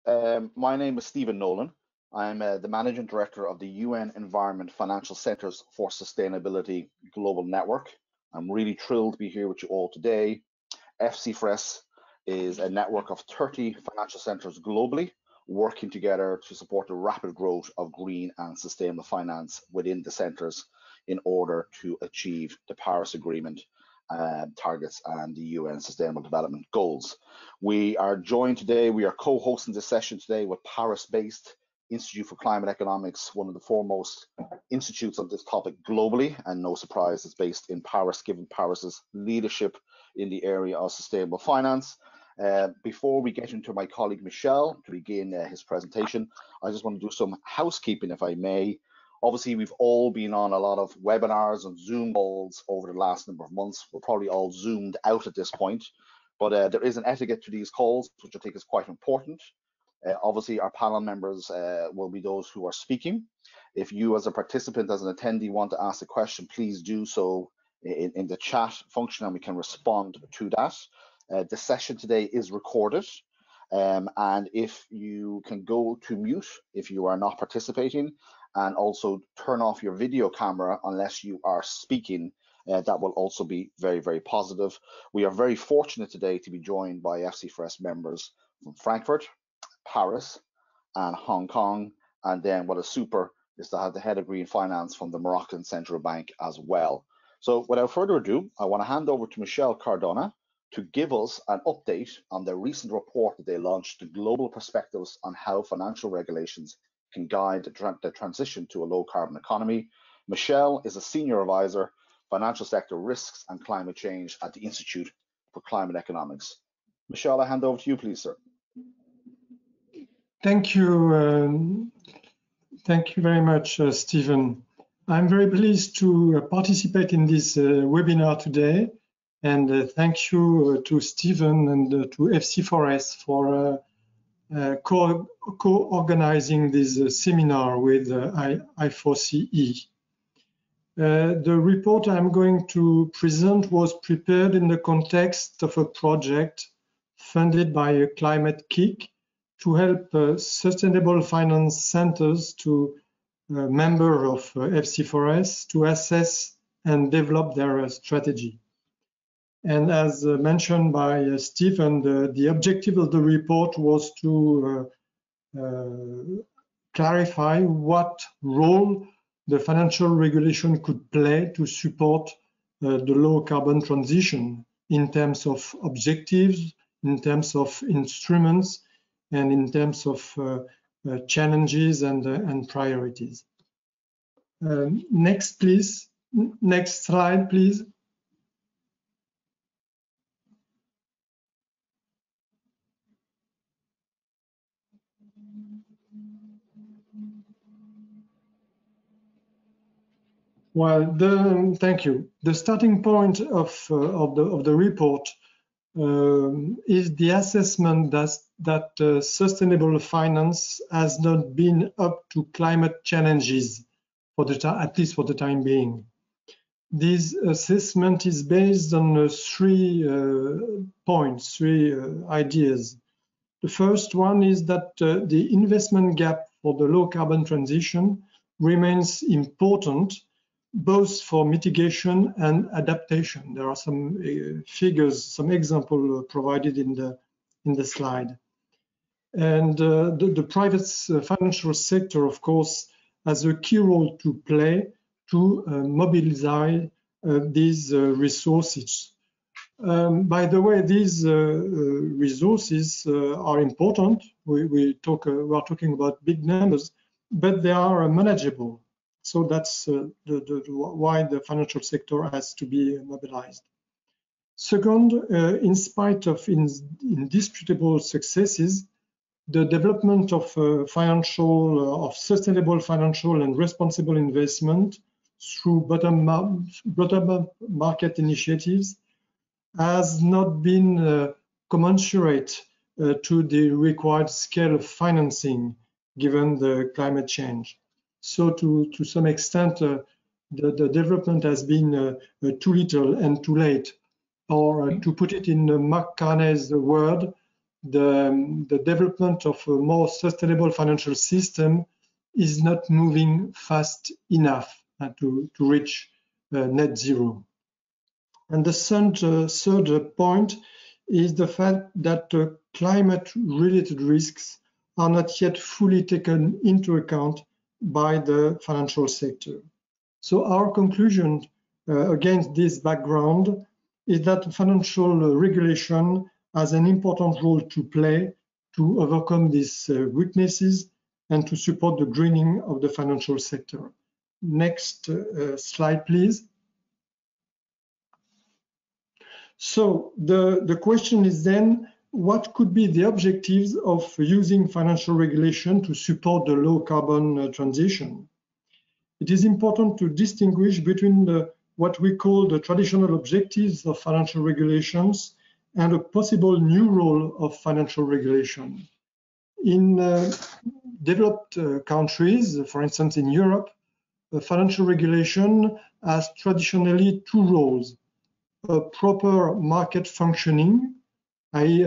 My name is Stephen Nolan. I'm the Managing Director of the UN Environment Financial Centres for Sustainability Global Network. I'm really thrilled to be here with you all today. FCFRES is a network of 30 financial centres globally, working together to support the rapid growth of green and sustainable finance within the centres in order to achieve the Paris Agreement targets and the UN Sustainable Development Goals. We are joined today, we are co-hosting this session today with Paris-based Institute for Climate Economics, one of the foremost institutes on this topic globally, and no surprise, it's based in Paris, given Paris's leadership in the area of sustainable finance. Before we get into my colleague Michel to begin his presentation, I just want to do some housekeeping, if I may. Obviously, we've all been on a lot of webinars and Zoom calls over the last number of months. We're probably all zoomed out at this point, but there is an etiquette to these calls, which I think is quite important. Obviously, our panel members will be those who are speaking. If you as a participant, as an attendee, want to ask a question, please do so in the chat function and we can respond to that. The session today is recorded. And if you can go to mute if you are not participating, and also turn off your video camera unless you are speaking, that will also be very, very positive. We are very fortunate today to be joined by FCFRES members from Frankfurt, Paris, and Hong Kong. And then what is super is to have the head of green finance from the Moroccan Central Bank as well. So without further ado, I want to hand over to Michel Cardona to give us an update on the recent report that they launched, the global perspectives on how financial regulations can guide the transition to a low carbon economy. Michel is a senior advisor, financial sector risks and climate change at the Institute for Climate Economics. Michel, I hand over to you, please, sir. Thank you. Thank you very much, Stephen. I'm very pleased to participate in this webinar today. And thank you to Stephen and to FCFRES for co-organizing this seminar with I4CE. The report I'm going to present was prepared in the context of a project funded by Climate Kick to help sustainable finance centers to member of FCFRES to assess and develop their strategy. And as mentioned by Stephen, the objective of the report was to clarify what role the financial regulation could play to support the low carbon transition in terms of objectives, in terms of instruments, and in terms of challenges and priorities. Next, please. Next slide, please. Well, thank you. The starting point of the report is the assessment that sustainable finance has not been up to climate challenges at least for the time being. This assessment is based on three points, three ideas. The first one is that the investment gap for the low carbon transition remains important, both for mitigation and adaptation. There are some figures, some examples provided in the slide. And the private financial sector, of course, has a key role to play to mobilize these resources. By the way, these resources are important. We are talking about big numbers, but they are manageable. So that's why the financial sector has to be mobilized. Second, in spite of indisputable successes, the development of sustainable financial and responsible investment through bottom-up market initiatives has not been commensurate to the required scale of financing given the climate change. So to some extent, the development has been too little and too late, or to put it in Mark Carney's word, the development of a more sustainable financial system is not moving fast enough to reach net zero. And the third point is the fact that climate-related risks are not yet fully taken into account by the financial sector. So our conclusion against this background is that financial regulation has an important role to play to overcome these weaknesses and to support the greening of the financial sector. Next slide, please. So the question is then, what could be the objectives of using financial regulation to support the low carbon transition? It is important to distinguish between what we call the traditional objectives of financial regulations and a possible new role of financial regulation. In developed countries, for instance in Europe, financial regulation has traditionally two roles: a proper market functioning, i.e.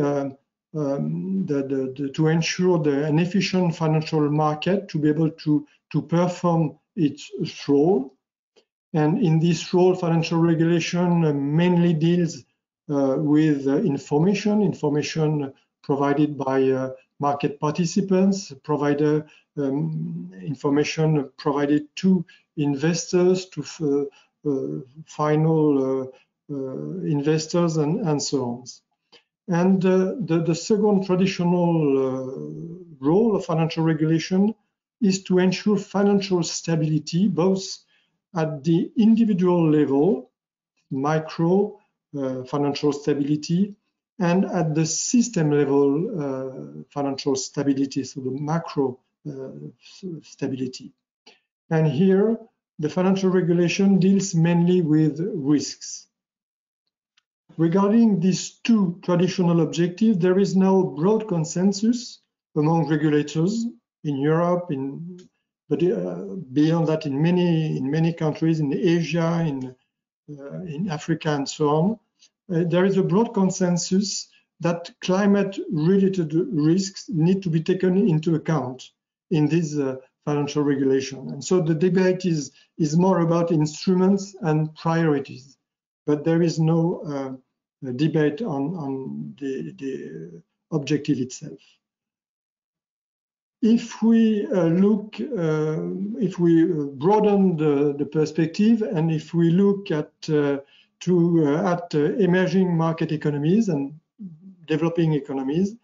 to ensure an efficient financial market to be able to perform its role. And in this role, financial regulation mainly deals with information provided by market participants, information provided to investors, to final investors, and so on. And the second traditional role of financial regulation is to ensure financial stability, both at the individual level, micro financial stability, and at the system level financial stability, so the macro stability. And here, the financial regulation deals mainly with risks. Regarding these two traditional objectives, there is now broad consensus among regulators in Europe, but beyond that, in many countries, in Asia, in Africa, and so on. There is a broad consensus that climate-related risks need to be taken into account in this financial regulation. And so the debate is more about instruments and priorities, but there is no debate on the objective itself. If we if we broaden the perspective, and if we look at emerging market economies and developing economies,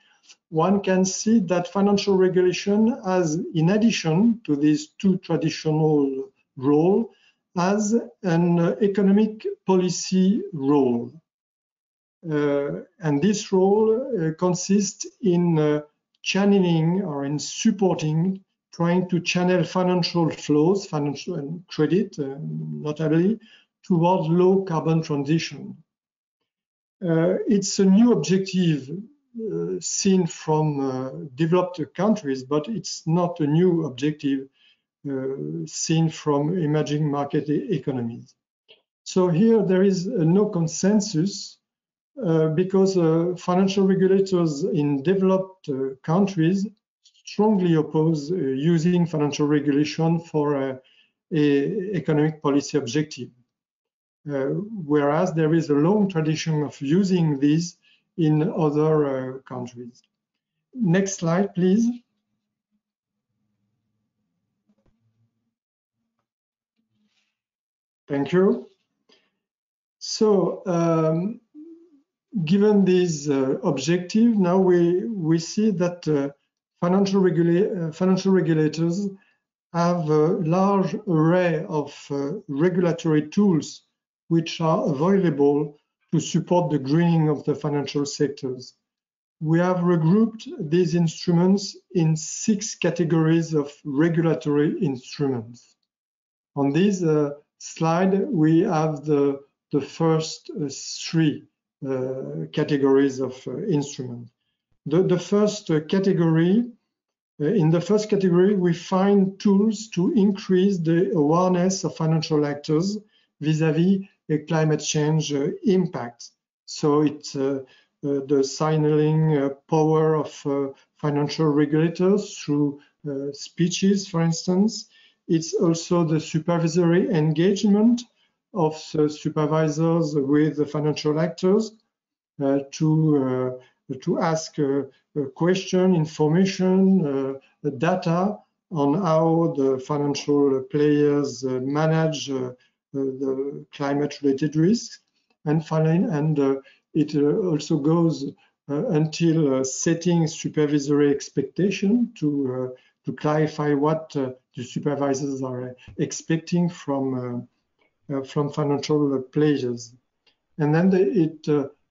one can see that financial regulation has, in addition to these two traditional roles, has an economic policy role. And this role consists in channeling or in supporting, trying to channel financial flows, financial and credit, notably, towards low carbon transition. It's a new objective seen from developed countries, but it's not a new objective seen from emerging market economies. So here there is no consensus because financial regulators in developed countries strongly oppose using financial regulation for an economic policy objective. Whereas there is a long tradition of using these in other countries. Next slide, please. Thank you. So, given this objective, now we see that financial regulators have a large array of regulatory tools which are available to support the greening of the financial sectors. We have regrouped these instruments in 6 categories of regulatory instruments. On this slide, we have the first 3 categories of instruments. The first category, in the first category, we find tools to increase the awareness of financial actors vis-à-vis a climate change impact. So it's the signaling power of financial regulators through speeches, for instance. It's also the supervisory engagement of the supervisors with the financial actors to ask question, information, data on how the financial players manage the climate-related risks. And finally, it also goes until setting supervisory expectation to clarify what the supervisors are expecting from financial players. And then it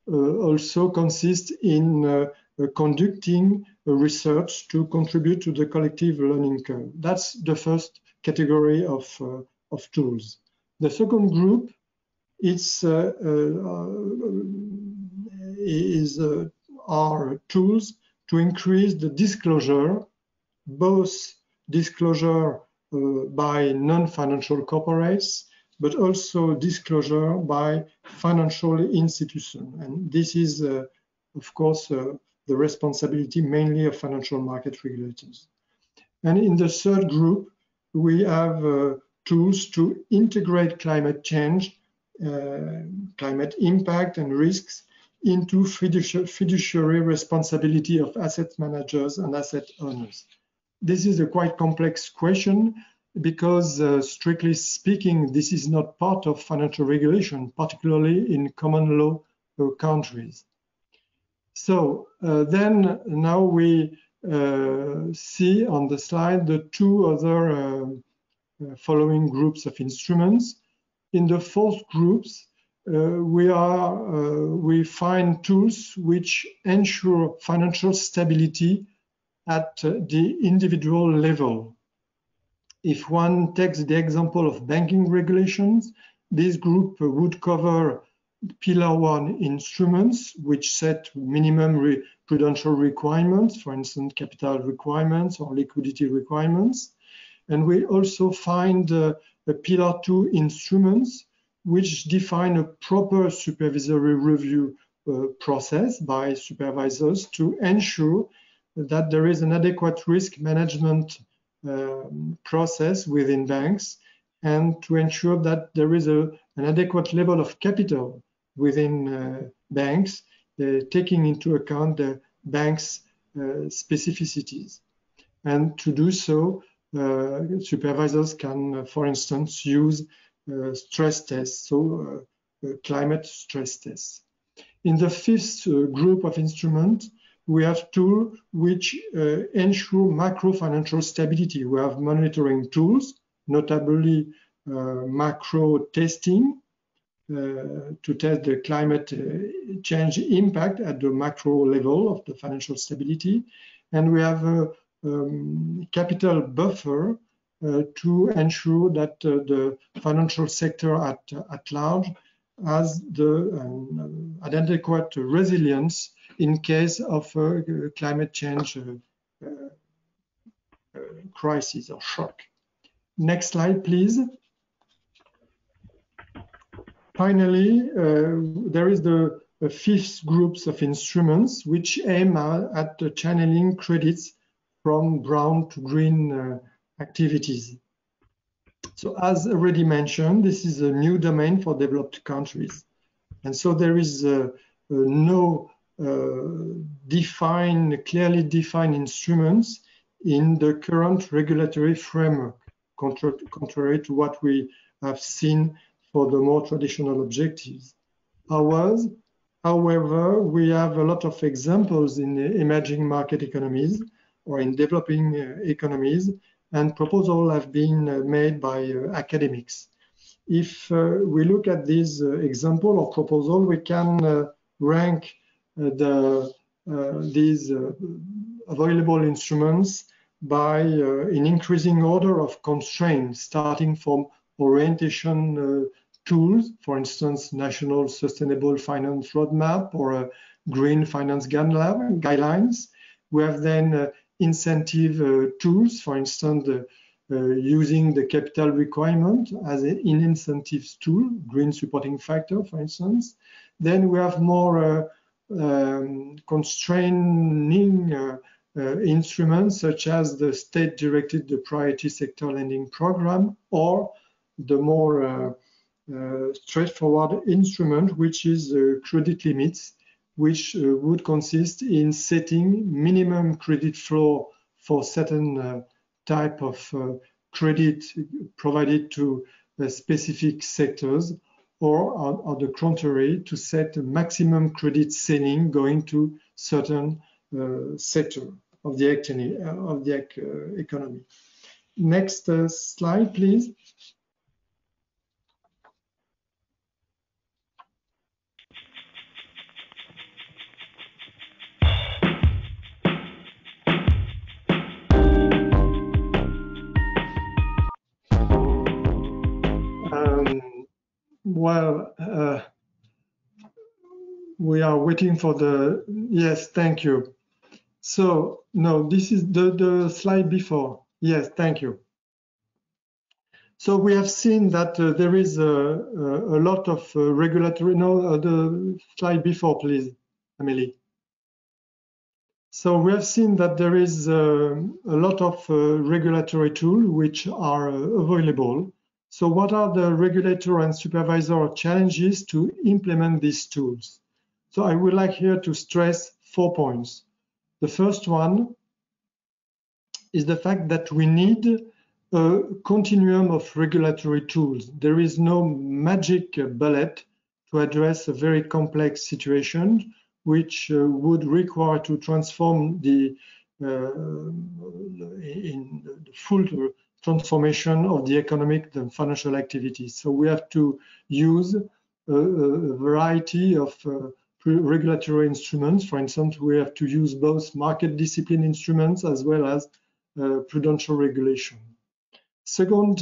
also consists in conducting research to contribute to the collective learning curve. That's the first category of tools. The second group are tools to increase the disclosure, both disclosure by non-financial corporates, but also disclosure by financial institutions. And this is, of course, the responsibility mainly of financial market regulators. And in the third group, we have tools to integrate climate change, climate impact and risks into fiduciary responsibility of asset managers and asset owners. This is a quite complex question because, strictly speaking, this is not part of financial regulation, particularly in common law countries. So then now we see on the slide the two other following groups of instruments. In the fourth groups, we find tools which ensure financial stability at the individual level. If one takes the example of banking regulations, this group would cover Pillar 1 instruments, which set minimum prudential requirements, for instance, capital requirements or liquidity requirements. And we also find the Pillar 2 instruments, which define a proper supervisory review process by supervisors to ensure that there is an adequate risk management process within banks and to ensure that there is an adequate level of capital within banks, taking into account the bank's specificities. And to do so, supervisors can, for instance, use stress tests, so climate stress tests. In the fifth group of instruments, we have tools which ensure macro financial stability. We have monitoring tools, notably macro testing to test the climate change impact at the macro level of the financial stability. And we have a capital buffer to ensure that the financial sector at large has the adequate resilience in case of a climate change crisis or shock. Next slide, please. Finally, there is the fifth groups of instruments which aim at channeling credits from brown to green activities. So as already mentioned, this is a new domain for developed countries. And so there is no clearly defined instruments in the current regulatory framework, contrary to what we have seen for the more traditional objectives. However, we have a lot of examples in emerging market economies or in developing economies, and proposals have been made by academics. If we look at this example or proposal, we can rank these available instruments by an increasing order of constraints, starting from orientation tools, for instance, National Sustainable Finance Roadmap or Green Finance Guidelines. We have then incentive tools, for instance, using the capital requirement as an incentives tool, green supporting factor, for instance. Then we have more constraining instruments such as the state-directed the priority sector lending program, or the more straightforward instrument, which is credit limits, which would consist in setting minimum credit floor for certain type of credit provided to specific sectors, or on the contrary, to set a maximum credit ceiling going to certain sector of the economy. Next slide, please. Well, we are waiting for the, yes, thank you. So, no, this is the slide before. Yes, thank you. So we have seen that there is a lot of regulatory, no, the slide before, please, Amélie. So we have seen that there is a lot of regulatory tools which are available. So what are the regulator and supervisor challenges to implement these tools? So I would like here to stress 4 points. The first one is the fact that we need a continuum of regulatory tools. There is no magic bullet to address a very complex situation, which would require to transform the full transformation of the economic and financial activities. So we have to use a variety of regulatory instruments. For instance, we have to use both market discipline instruments as well as prudential regulation. Second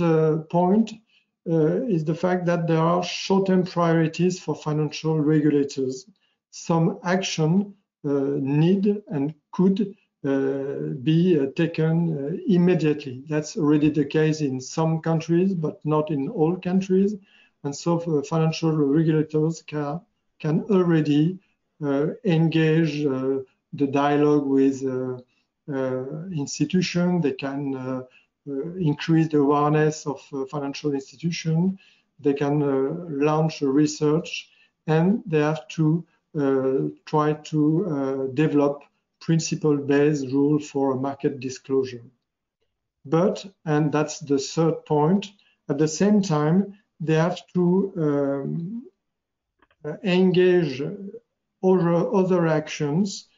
point is the fact that there are short-term priorities for financial regulators. Some action need and could be taken immediately. That's already the case in some countries, but not in all countries. And so financial regulators can already engage the dialogue with institutions. They can increase the awareness of financial institutions. They can launch research, and they have to try to develop principle-based rule for market disclosure. But, and that's the third point, at the same time, they have to engage other actions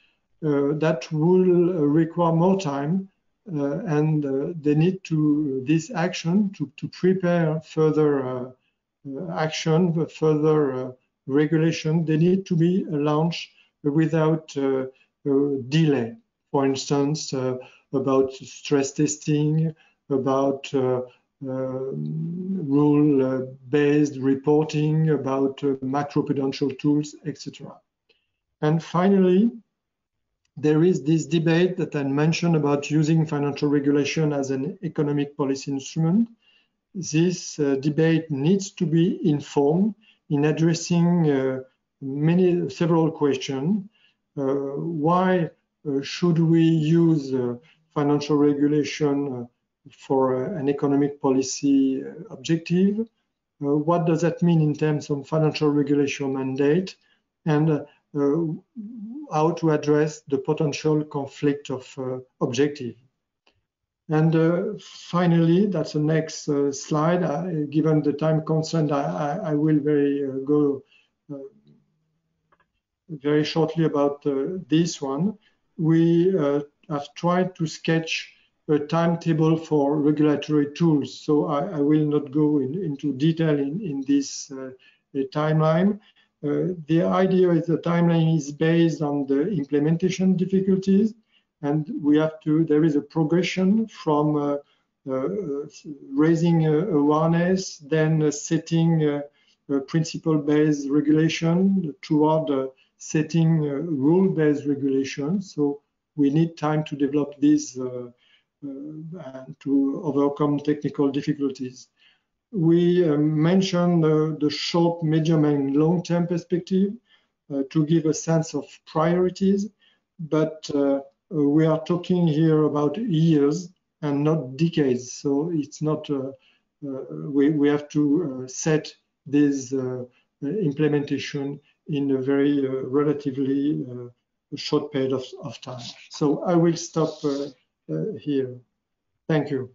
that will require more time, and they need to this action to prepare further action, further regulation. They need to be launched without delay. For instance, about stress testing, about rule-based reporting, about macroprudential tools, etc. And finally, there is this debate that I mentioned about using financial regulation as an economic policy instrument. This debate needs to be informed in addressing several questions. Why should we use financial regulation for an economic policy objective? What does that mean in terms of financial regulation mandate? And how to address the potential conflict of objective. And finally, that's the next slide. Given the time constraint, I will go very shortly about this one. We have tried to sketch a timetable for regulatory tools, so I will not go into detail in this timeline. The idea is the timeline is based on the implementation difficulties, and we have to, there is a progression from raising awareness, then setting principle-based regulation toward setting rule-based regulation. So we need time to develop this and to overcome technical difficulties. We mentioned the short, medium, and long-term perspective. to give a sense of priorities, but we are talking here about years and not decades. So it's not, we have to set this implementation in a very relatively short period of time. So I will stop here. Thank you.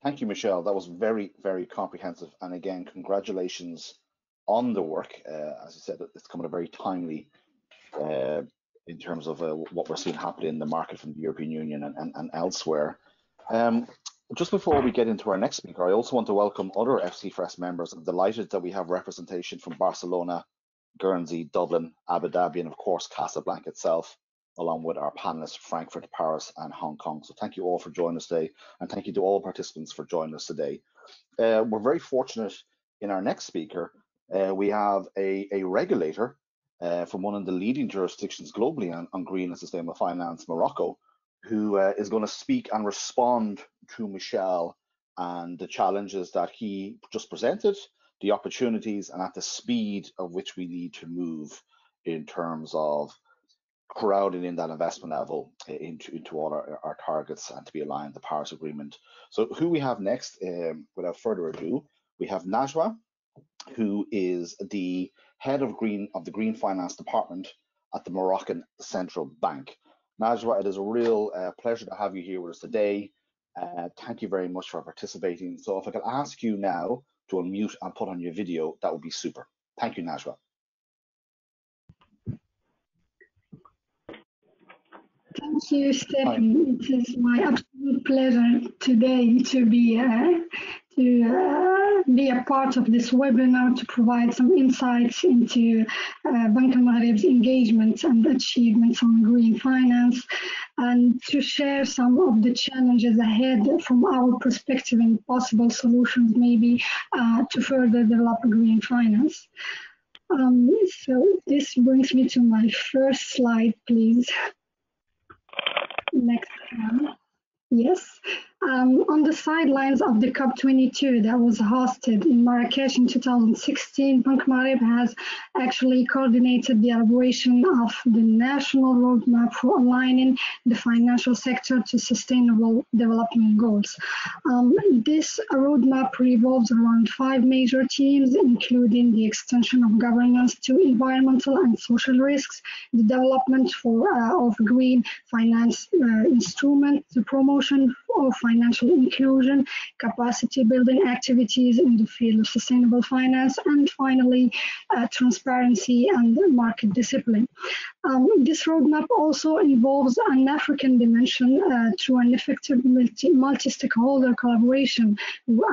Thank you, Michelle. That was very, very comprehensive. And again, congratulations on the work. As you said, it's coming a very timely in terms of what we're seeing happening in the market from the European Union and elsewhere. Just before we get into our next speaker, I also want to welcome other FC4S members. I'm delighted that we have representation from Barcelona, Guernsey, Dublin, Abu Dhabi, and of course, Casablanca itself, along with our panelists, Frankfurt, Paris, and Hong Kong. So thank you all for joining us today, and thank you to all participants for joining us today. We're very fortunate in our next speaker. We have a regulator from one of the leading jurisdictions globally on green and sustainable finance, Morocco, who is going to speak and respond to Michel and the challenges that he just presented, the opportunities, and at the speed of which we need to move in terms of crowding in that investment level into all our targets and to be aligned with the Paris Agreement. So who we have next, without further ado, we have Najwa, who is the head of the Green Finance Department at the Moroccan Central Bank. Najwa, it is a real pleasure to have you here with us today. Thank you very much for participating. So if I could ask you now to unmute and put on your video, that would be super. Thank you, Najwa. Thank you, Stephen. It is my absolute pleasure today to be a part of this webinar to provide some insights into Bank al-Maghrib's engagement and achievements on green finance, and to share some of the challenges ahead from our perspective and possible solutions maybe to further develop green finance. So this brings me to my first slide, please. Next one. Yes. On the sidelines of the COP22 that was hosted in Marrakesh in 2016, Bank Maghrib has actually coordinated the elaboration of the national roadmap for aligning the financial sector to sustainable development goals. This roadmap revolves around 5 major themes, including the extension of governance to environmental and social risks, the development of green finance instruments, the promotion of financial inclusion, capacity building activities in the field of sustainable finance, and finally, transparency and market discipline. This roadmap also involves an African dimension through an effective multi-stakeholder collaboration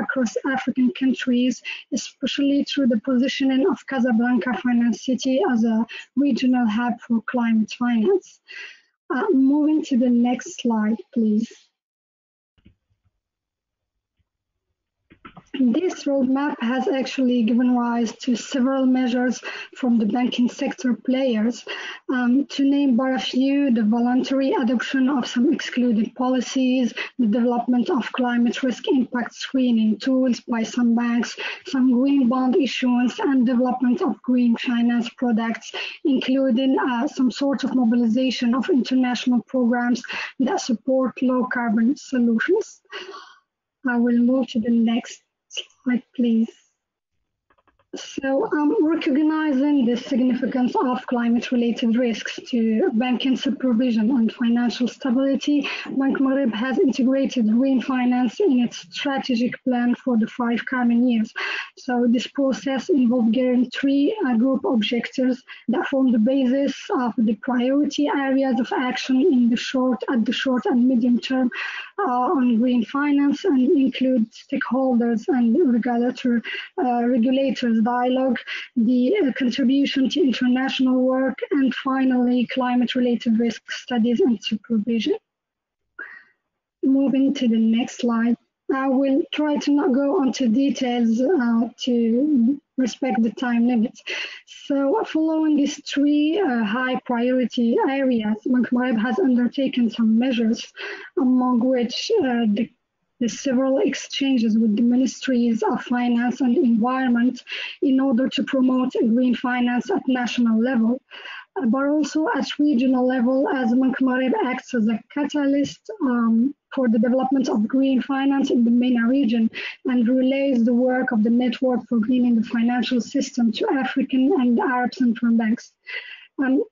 across African countries, especially through the positioning of Casablanca Finance City as a regional hub for climate finance. Moving to the next slide, please. This roadmap has actually given rise to several measures from the banking sector players. To name but a few, the voluntary adoption of some excluded policies, the development of climate risk impact screening tools by some banks, some green bond issuance, and development of green finance products, including some sort of mobilization of international programs that support low carbon solutions. I will move to the next slide, please. So recognizing the significance of climate-related risks to banking supervision and financial stability, Bank Maghrib has integrated green finance in its strategic plan for the 5 coming years. So this process involved getting 3 group objectives that form the basis of the priority areas of action in the short and medium term on green finance, and include stakeholders and regulators dialogue, the contribution to international work, and finally climate-related risk studies and supervision. Moving to the next slide. I will try to not go into details to respect the time limit. So following these 3 high priority areas, Bank Maghrib has undertaken some measures, among which the There's several exchanges with the ministries of finance and environment in order to promote green finance at national level, but also at regional level, as Mcquaid acts as a catalyst for the development of green finance in the MENA region and relays the work of the Network for Greening the Financial System to African and Arab central banks.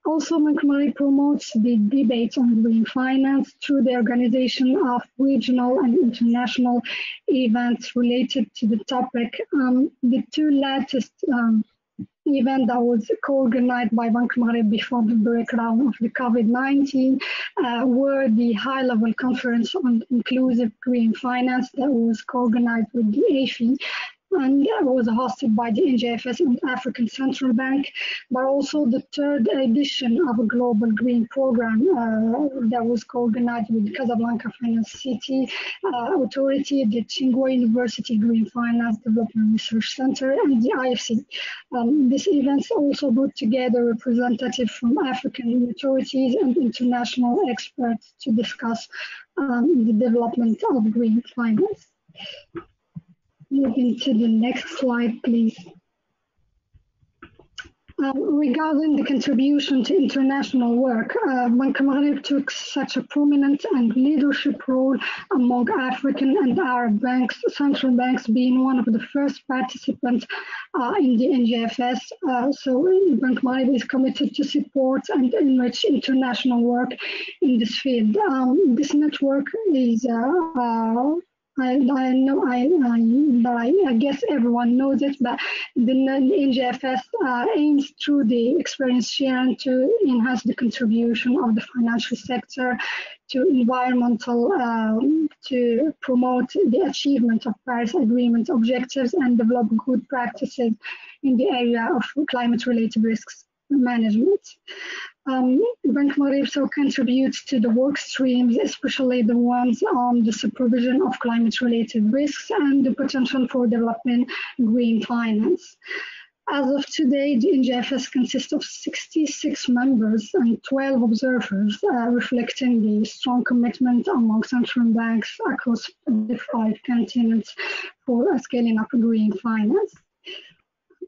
Also, Mcquaid promotes the debate on green finance through the organization of regional and international events related to the topic. The two latest event that was co-organized by Mcquaid before the breakdown of the COVID-19 were the high-level conference on inclusive green finance that was co-organized with the AFI and was hosted by the NGFS and African Central Bank, but also the third edition of a global green program that was co-organized with the Casablanca Finance City Authority, the Tsinghua University Green Finance Development Research Center, and the IFC. This event also brought together representatives from African authorities and international experts to discuss the development of green finance. Moving to the next slide, please. Regarding the contribution to international work, Mcquaid took such a prominent and leadership role among African and Arab banks, central banks being one of the first participants in the NGFS. So Mcquaid is committed to support and enrich international work in this field. This network is I guess everyone knows it, but the NGFS aims through the experience sharing to enhance the contribution of the financial sector to environmental, to promote the achievement of Paris Agreement objectives and develop good practices in the area of climate-related risks management. Mcquaid also contributes to the work streams, especially the ones on the supervision of climate-related risks and the potential for developing green finance. As of today, the NGFS consists of 66 members and 12 observers, reflecting the strong commitment among central banks across the 5 continents for scaling up green finance.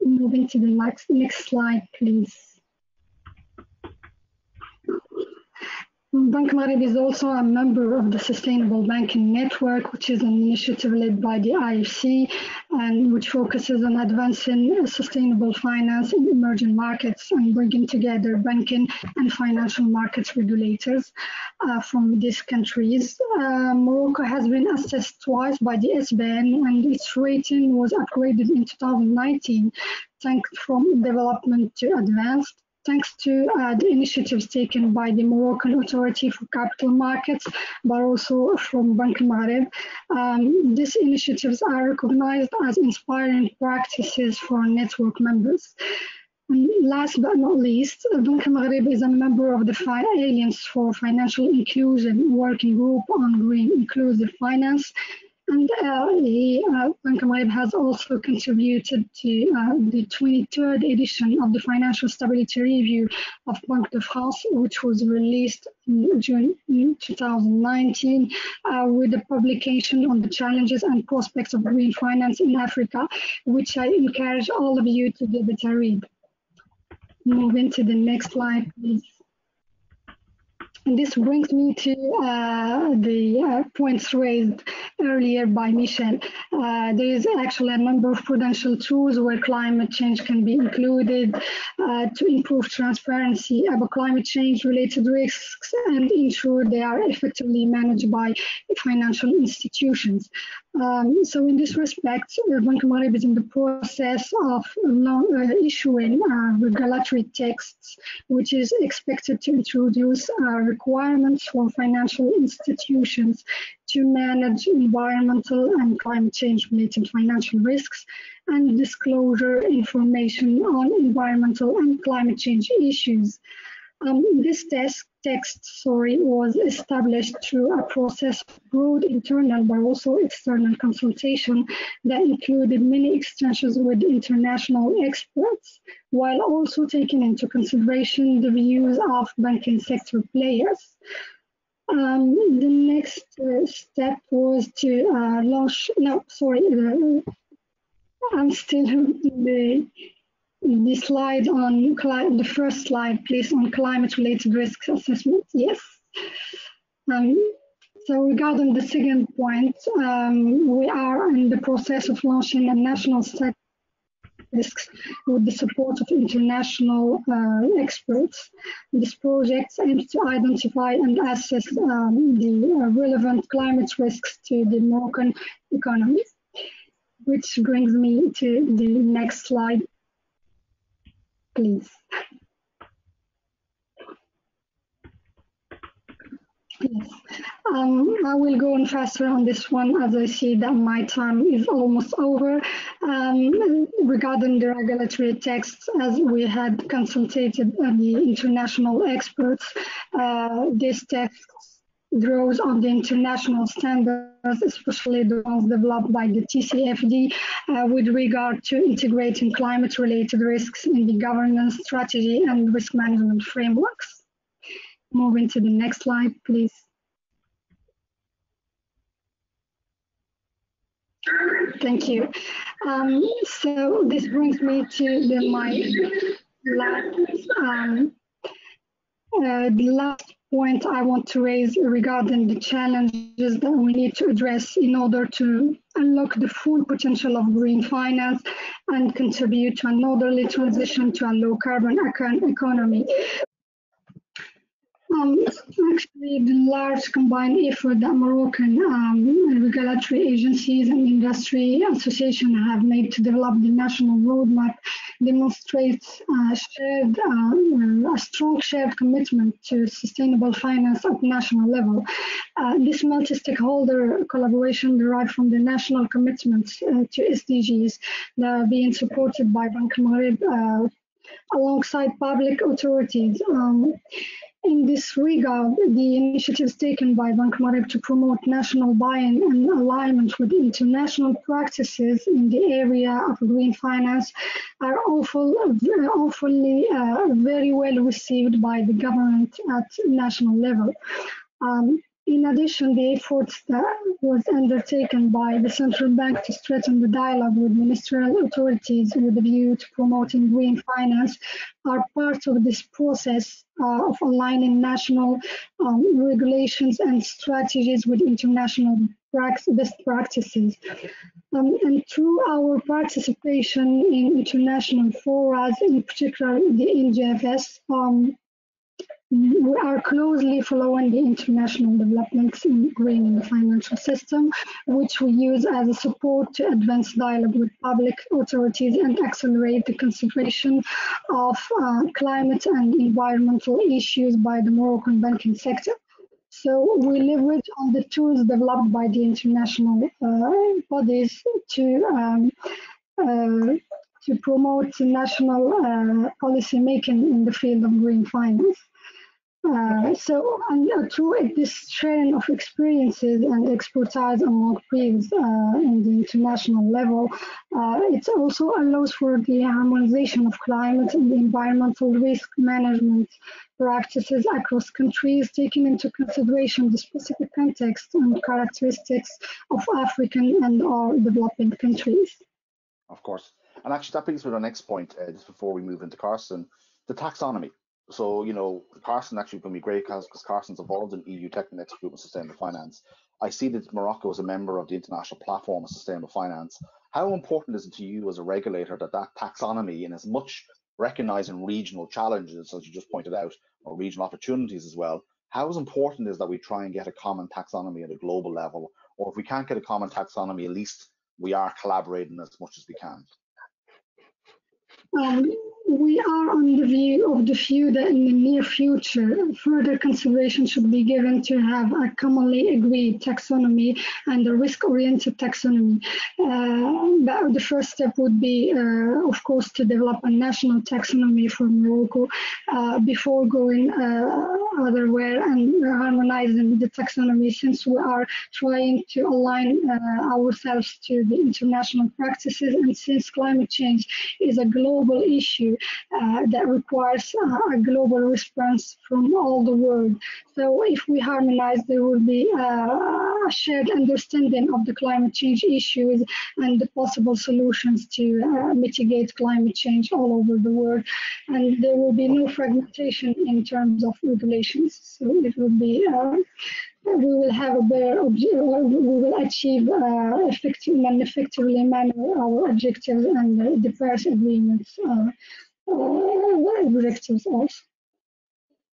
Moving to the next slide, please. Mcquaid is also a member of the Sustainable Banking Network, which is an initiative led by the IFC and which focuses on advancing sustainable finance in emerging markets and bringing together banking and financial markets regulators from these countries. Morocco has been assessed twice by the SBN and its rating was upgraded in 2019, thanks from development to advanced. Thanks to the initiatives taken by the Moroccan Authority for Capital Markets, but also from Mcquaid. These initiatives are recognized as inspiring practices for network members. And last but not least, Mcquaid is a member of the Alliance for Financial Inclusion Working Group on Green Inclusive Finance. And Mcquaid has also contributed to the 23rd edition of the Financial Stability Review of Banque de France, which was released in June 2019, with the publication on the challenges and prospects of green finance in Africa, which I encourage all of you to give it a read. Moving to the next slide, please. And this brings me to the points raised earlier by Michel. There is actually a number of prudential tools where climate change can be included to improve transparency about climate change related risks and ensure they are effectively managed by financial institutions. So in this respect, Mcquaid is in the process of issuing regulatory texts, which is expected to introduce requirements for financial institutions to manage environmental and climate change related financial risks and disclosure information on environmental and climate change issues. This text was established through a process of broad internal but also external consultation that included many exchanges with international experts, while also taking into consideration the views of banking sector players. The next step was to launch. No, sorry, I'm still in the slide on the first slide, please, on climate-related risk assessment. Yes. So regarding the second point, we are in the process of launching a national set risks with the support of international experts. This project aims to identify and assess the relevant climate risks to the Moroccan economy, which brings me to the next slide, please. Yes. I will go on faster on this one as I see that my time is almost over. Regarding the regulatory texts, as we had consulted the international experts, this text draws on the international standards, especially the ones developed by the TCFD, with regard to integrating climate-related risks in the governance strategy and risk management frameworks. Moving to the next slide, please. Thank you. So this brings me to my the last point I want to raise regarding the challenges that we need to address in order to unlock the full potential of green finance and contribute to an orderly transition to a low-carbon economy. Actually, the large combined effort that Moroccan regulatory agencies and industry associations have made to develop the national roadmap demonstrates a strong shared commitment to sustainable finance at national level. This multi-stakeholder collaboration derived from the national commitments to SDGs that are being supported by Bank Maghreb alongside public authorities. In this regard, the initiatives taken by Bank Maghreb to promote national buy-in and alignment with international practices in the area of green finance are awfully very well received by the government at national level. In addition, the efforts that was undertaken by the central bank to strengthen the dialogue with ministerial authorities with a view to promoting green finance are part of this process of aligning national regulations and strategies with international best practices. And through our participation in international forums, in particular the NGFS, we are closely following the international developments in green in the financial system, which we use as a support to advance dialogue with public authorities and accelerate the consideration of climate and environmental issues by the Moroccan banking sector. So we leverage on the tools developed by the international bodies to promote national policy making in the field of green finance. Through this sharing of experiences and expertise among peers in the international level, it also allows for the harmonization of climate and environmental risk management practices across countries, taking into consideration the specific context and characteristics of African and or developing countries. Of course. And actually that brings me to the next point, just before we move into Carsten, the taxonomy. So, you know, Carsten actually going to be great because Carsten's involved in EU Technical Expert Group on Sustainable Finance. I see that Morocco is a member of the International Platform of Sustainable Finance. How important is it to you as a regulator that that taxonomy, in as much recognizing regional challenges, as you just pointed out, or regional opportunities as well, how important is that we try and get a common taxonomy at a global level? Or if we can't get a common taxonomy, at least we are collaborating as much as we can. We are on the view that in the near future, further consideration should be given to have a commonly agreed taxonomy and a risk-oriented taxonomy. The first step would be, of course, to develop a national taxonomy for Morocco before going otherwhere and harmonizing the taxonomy, since we are trying to align ourselves to the international practices, and since climate change is a global issue, that requires a global response from all the world. So if we harmonize, there will be a shared understanding of the climate change issues and the possible solutions to mitigate climate change all over the world. And there will be no fragmentation in terms of regulations. So it will be we will have a better we will achieve effectively manner our objectives and the Paris agreements objectives also.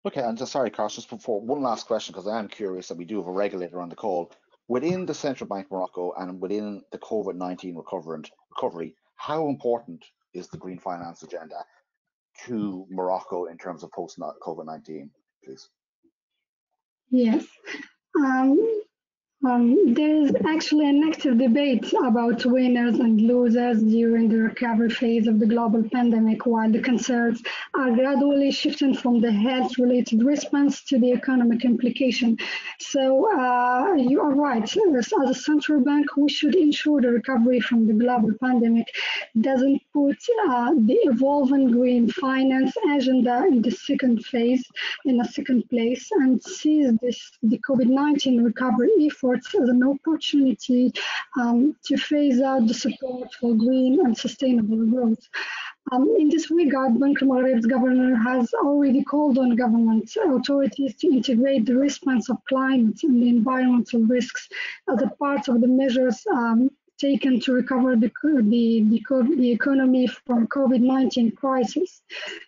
Okay, and just sorry, Carson, just before one last question, because I am curious, and we do have a regulator on the call. Within the Central Bank of Morocco and within the COVID-19 recovery, how important is the green finance agenda to Morocco in terms of post-COVID-19, please? Yes. There is actually an active debate about winners and losers during the recovery phase of the global pandemic, while the concerns are gradually shifting from the health-related response to the economic implication. So you are right. As a central bank, we should ensure the recovery from the global pandemic doesn't put the evolving green finance agenda in the second phase, in a second place, and sees the COVID-19 recovery effort as an opportunity to phase out the support for green and sustainable growth. In this regard, Bank Maghreb's governor has already called on government authorities to integrate the response of climate and the environmental risks as a part of the measures taken to recover the economy from COVID-19 crisis.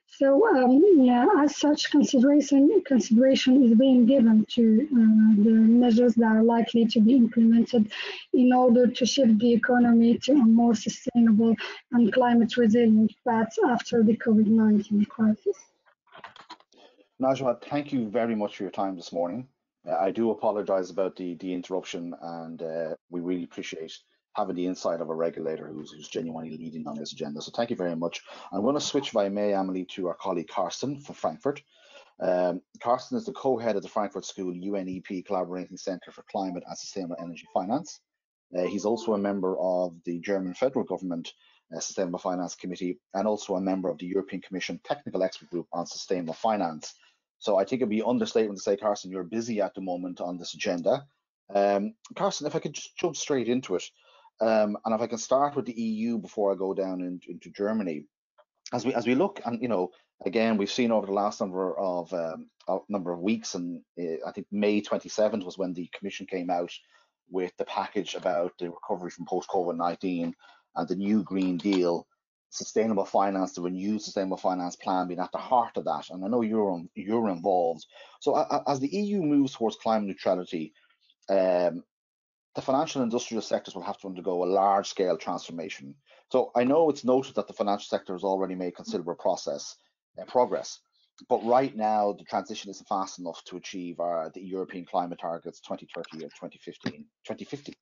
So, as such, consideration is being given to the measures that are likely to be implemented in order to shift the economy to a more sustainable and climate resilient path after the COVID-19 crisis. Najwa, thank you very much for your time this morning. I do apologize about the interruption, and we really appreciate having the insight of a regulator who's genuinely leading on this agenda. So thank you very much. I'm going to switch, if I may, Emily, to our colleague Carsten from Frankfurt. Carsten is the co-head of the Frankfurt School UNEP Collaborating Centre for Climate and Sustainable Energy Finance. He's also a member of the German federal government Sustainable Finance Committee, and also a member of the European Commission Technical Expert Group on Sustainable Finance. So I think it'd be an understatement to say, Carsten, you're busy at the moment on this agenda. Carsten, if I could just jump straight into it, and if I can start with the EU before I go down into Germany, as we look, and again, we've seen over the last number of weeks, and I think May 27th was when the Commission came out with the package about the recovery from post-COVID-19 and the new Green Deal, sustainable finance, the renewed sustainable finance plan being at the heart of that. And I know you're involved. So as the EU moves towards climate neutrality, the financial and industrial sectors will have to undergo a large-scale transformation. So I know it's noted that the financial sector has already made considerable progress, but right now the transition isn't fast enough to achieve the European climate targets 2030 or 2050.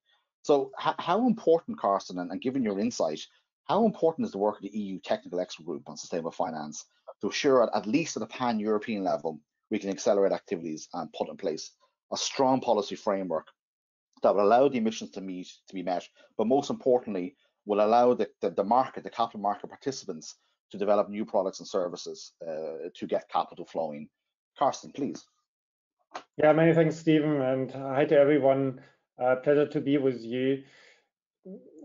So how important, Carsten, and given your insight, how important is the work of the EU Technical Expert Group on Sustainable Finance to assure at least at a pan-European level we can accelerate activities and put in place a strong policy framework that will allow the emissions to be met, but most importantly, will allow the capital market participants to develop new products and services to get capital flowing. Carsten, please. Yeah, many thanks, Stephen, and hi to everyone. Pleasure to be with you.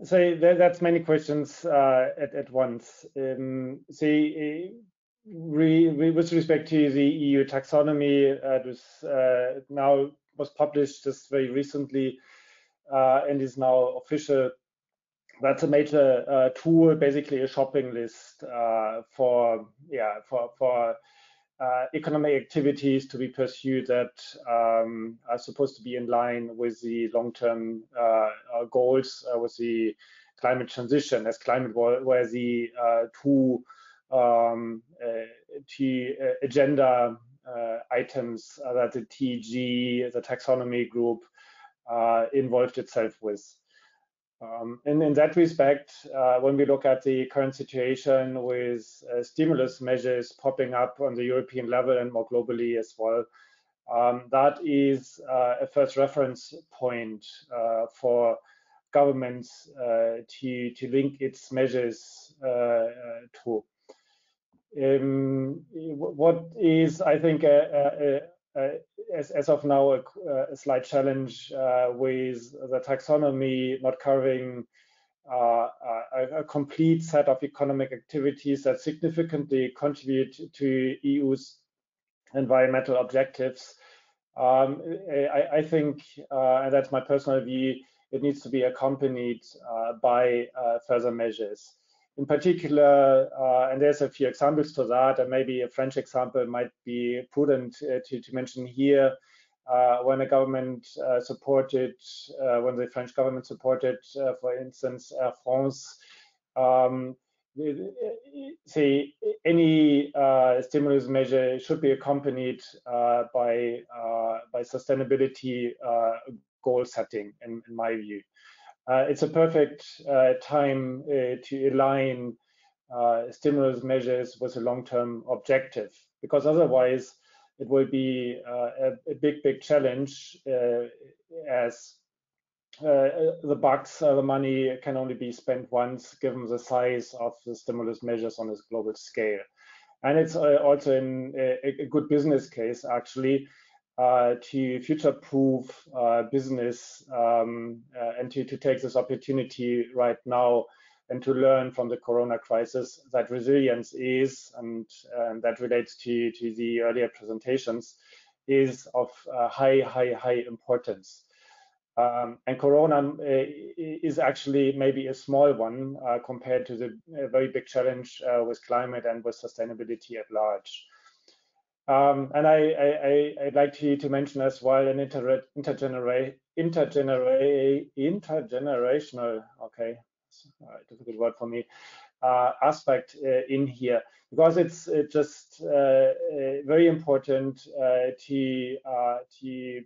So that's many questions at once. With respect to the EU taxonomy, it was published just very recently and is now official. That's a major tool, basically a shopping list for economic activities to be pursued that are supposed to be in line with the long-term goals with the climate transition, as climate were the two agenda items that the TG, the taxonomy group, involved itself with. And in that respect, when we look at the current situation with stimulus measures popping up on the European level and more globally as well, that is a first reference point for governments to link its measures to. what is, I think, as of now, a slight challenge with the taxonomy not covering a complete set of economic activities that significantly contribute to EU's environmental objectives. I think, and that's my personal view, it needs to be accompanied by further measures. In particular, and there's a few examples to that, and maybe a French example might be prudent to mention here. When the government supported, when the French government supported, for instance, Air France, say any stimulus measure should be accompanied by sustainability goal setting, in my view. It's a perfect time to align stimulus measures with a long-term objective, because otherwise it will be a big challenge as the money can only be spent once, given the size of the stimulus measures on this global scale. And it's also a good business case, actually, to future-proof business and to take this opportunity right now and to learn from the corona crisis that resilience is, and that relates to the earlier presentations, is of high importance. And corona is actually maybe a small one compared to the very big challenge with climate and with sustainability at large. And I'd like to mention as well an intergenerational, okay, difficult word for me, aspect in here, because it's just very important to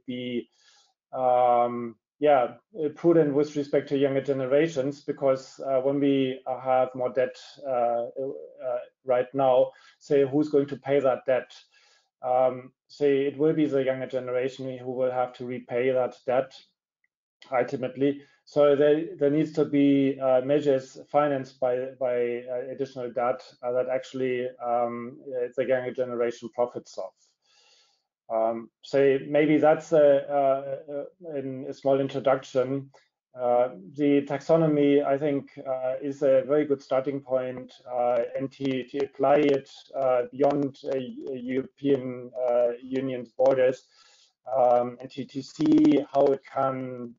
be prudent with respect to younger generations, because when we have more debt right now, say, who's going to pay that debt? Say it will be the younger generation who will have to repay that debt ultimately. So there needs to be measures financed by additional debt that actually the younger generation profits of. So maybe that's a small introduction. The taxonomy, I think, is a very good starting point, and to apply it beyond European Union's borders, and to see how it can,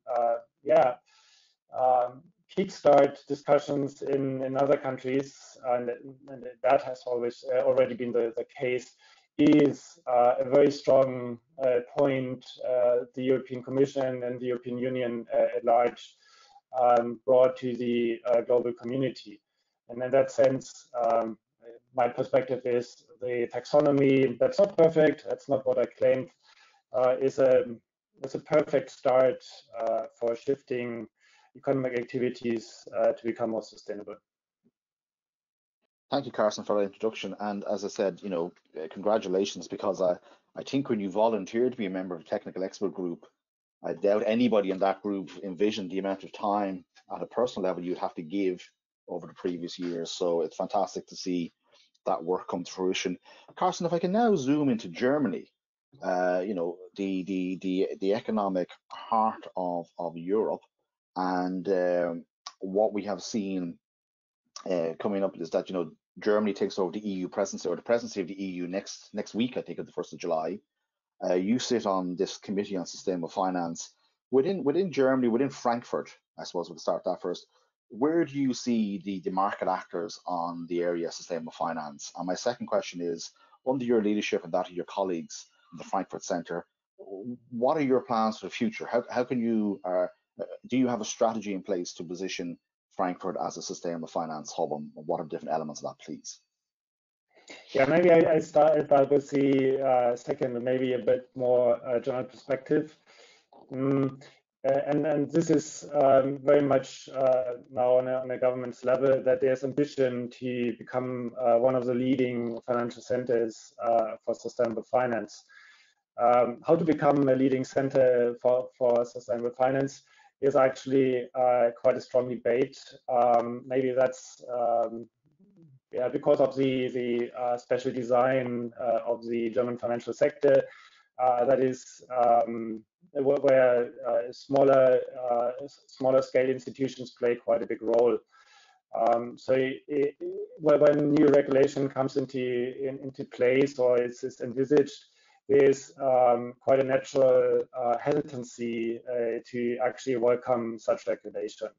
kickstart discussions in other countries, and that has already been the case, is a very strong point the European Commission and the European Union at large brought to the global community. And in that sense, my perspective is the taxonomy, that's not perfect, that's not what I claimed, is a perfect start for shifting economic activities to become more sustainable. Thank you, Carson, for that introduction. And as I said, congratulations, because I think when you volunteered to be a member of a technical expert group, I doubt anybody in that group envisioned the amount of time at a personal level you'd have to give over the previous years. So it's fantastic to see that work come to fruition. Carson, if I can now zoom into Germany, the economic heart of Europe, and what we have seen coming up is that Germany takes over the EU presidency, or the presidency of the EU next week, I think, on the 1st of July. You sit on this committee on sustainable finance within Germany, within Frankfurt. I suppose we'll start that first. Where do you see the market actors on the area of sustainable finance? And my second question is, under your leadership and that of your colleagues in the Frankfurt Centre, what are your plans for the future? How can you do you have a strategy in place to position Frankfurt as a sustainable finance hub, and what are the different elements of that, please? Yeah, maybe I start with the second, maybe a bit more general perspective. And this is very much now on a government's level, that there's ambition to become one of the leading financial centers for sustainable finance. How to become a leading center for sustainable finance is actually quite a strong debate. Maybe that's because of the special design of the German financial sector, that is where smaller scale institutions play quite a big role. When new regulation comes into place or is envisaged, there's quite a natural hesitancy to actually welcome such regulation.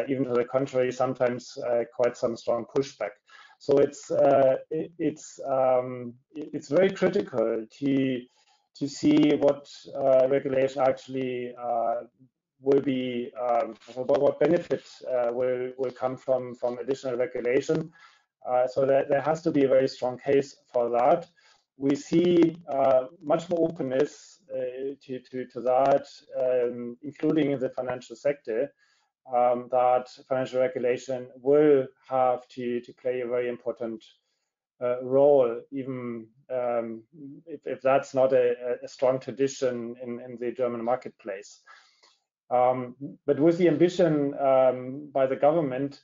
Even to the contrary, sometimes quite some strong pushback. So it's very critical to see what regulation actually will be, what benefits will come from additional regulation. So there has to be a very strong case for that. We see much more openness to that, including in the financial sector, that financial regulation will have to play a very important role, even if that's not a strong tradition in the German marketplace. But with the ambition by the government,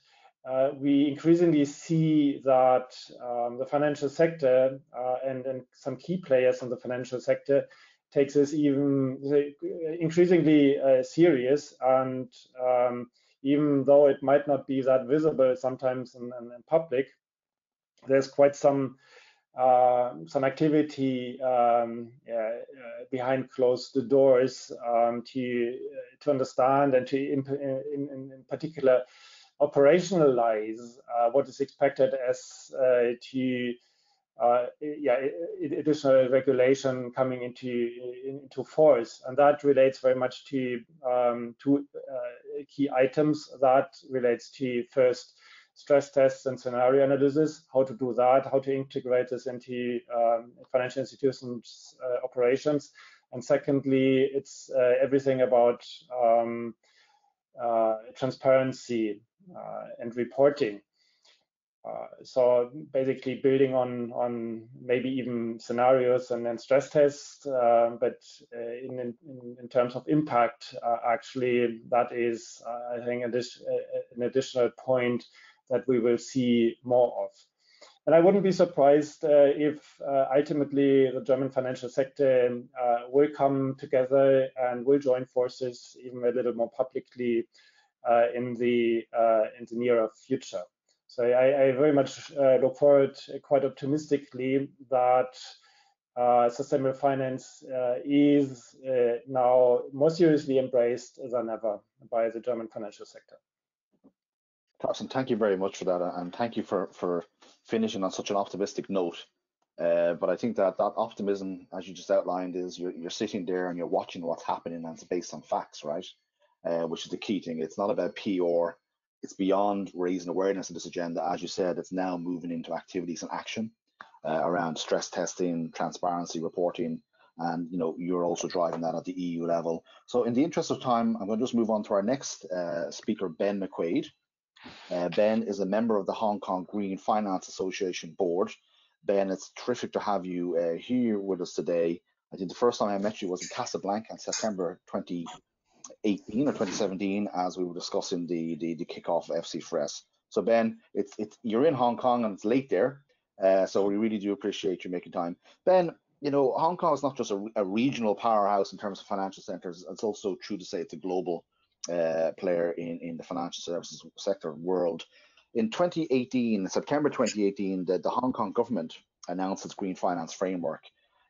we increasingly see that the financial sector and some key players in the financial sector takes this even increasingly serious, and even though it might not be that visible sometimes in public, there's quite some activity behind closed doors to understand and to in particular operationalize what is expected as additional regulation coming into force, and that relates very much to key items. That relates to first stress tests and scenario analysis, how to do that, how to integrate this into financial institutions' operations, and secondly, it's everything about transparency and reporting. So basically building on maybe even scenarios and then stress tests, but in terms of impact, actually that is, I think, an additional point that we will see more of. And I wouldn't be surprised if ultimately the German financial sector will come together and will join forces even a little more publicly in the nearer future. So I very much look forward quite optimistically that sustainable finance is now more seriously embraced than ever by the German financial sector. Carsten, thank you very much for that, and thank you for finishing on such an optimistic note. But I think that optimism, as you just outlined, is you're sitting there and you're watching what's happening, and it's based on facts, right? Which is the key thing. It's not about PR. It's beyond raising awareness of this agenda. As you said, it's now moving into activities and action around stress testing, transparency reporting, and you're also driving that at the EU level. So in the interest of time, I'm going to just move on to our next speaker, Ben Mcquaid. Ben is a member of the Hong Kong Green Finance Association board. Ben, it's terrific to have you here with us today. I think the first time I met you was in Casablanca in September 2018 or 2017, as we were discussing the kickoff of FC4S. So Ben, you're in Hong Kong and it's late there, so we really do appreciate you making time. Ben, Hong Kong is not just a regional powerhouse in terms of financial centers. It's also true to say it's a global player in the financial services sector world. In 2018, September 2018, the Hong Kong government announced its green finance framework.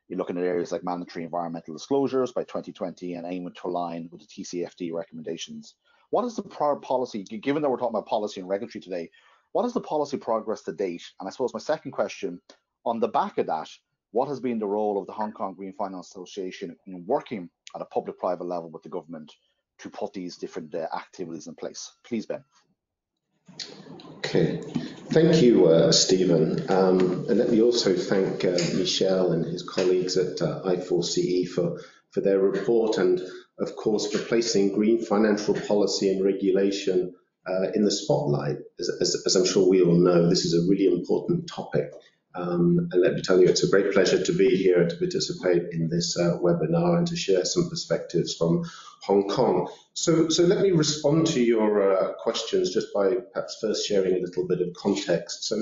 You're looking at areas like mandatory environmental disclosures by 2020 and aiming to align with the TCFD recommendations. What is the policy, given that we're talking about policy and regulatory today, what is the policy progress to date? And I suppose my second question, on the back of that, what has been the role of the Hong Kong Green Finance Association in working at a public-private level with the government to put these different activities in place? Please, Ben. Okay, thank you, Stephen. And let me also thank Michel and his colleagues at I4CE for their report, and of course for placing green financial policy and regulation in the spotlight. As I'm sure we all know, this is a really important topic. And let me tell you, it's a great pleasure to be here to participate in this webinar and to share some perspectives from Hong Kong. So let me respond to your questions just by perhaps first sharing a little bit of context. So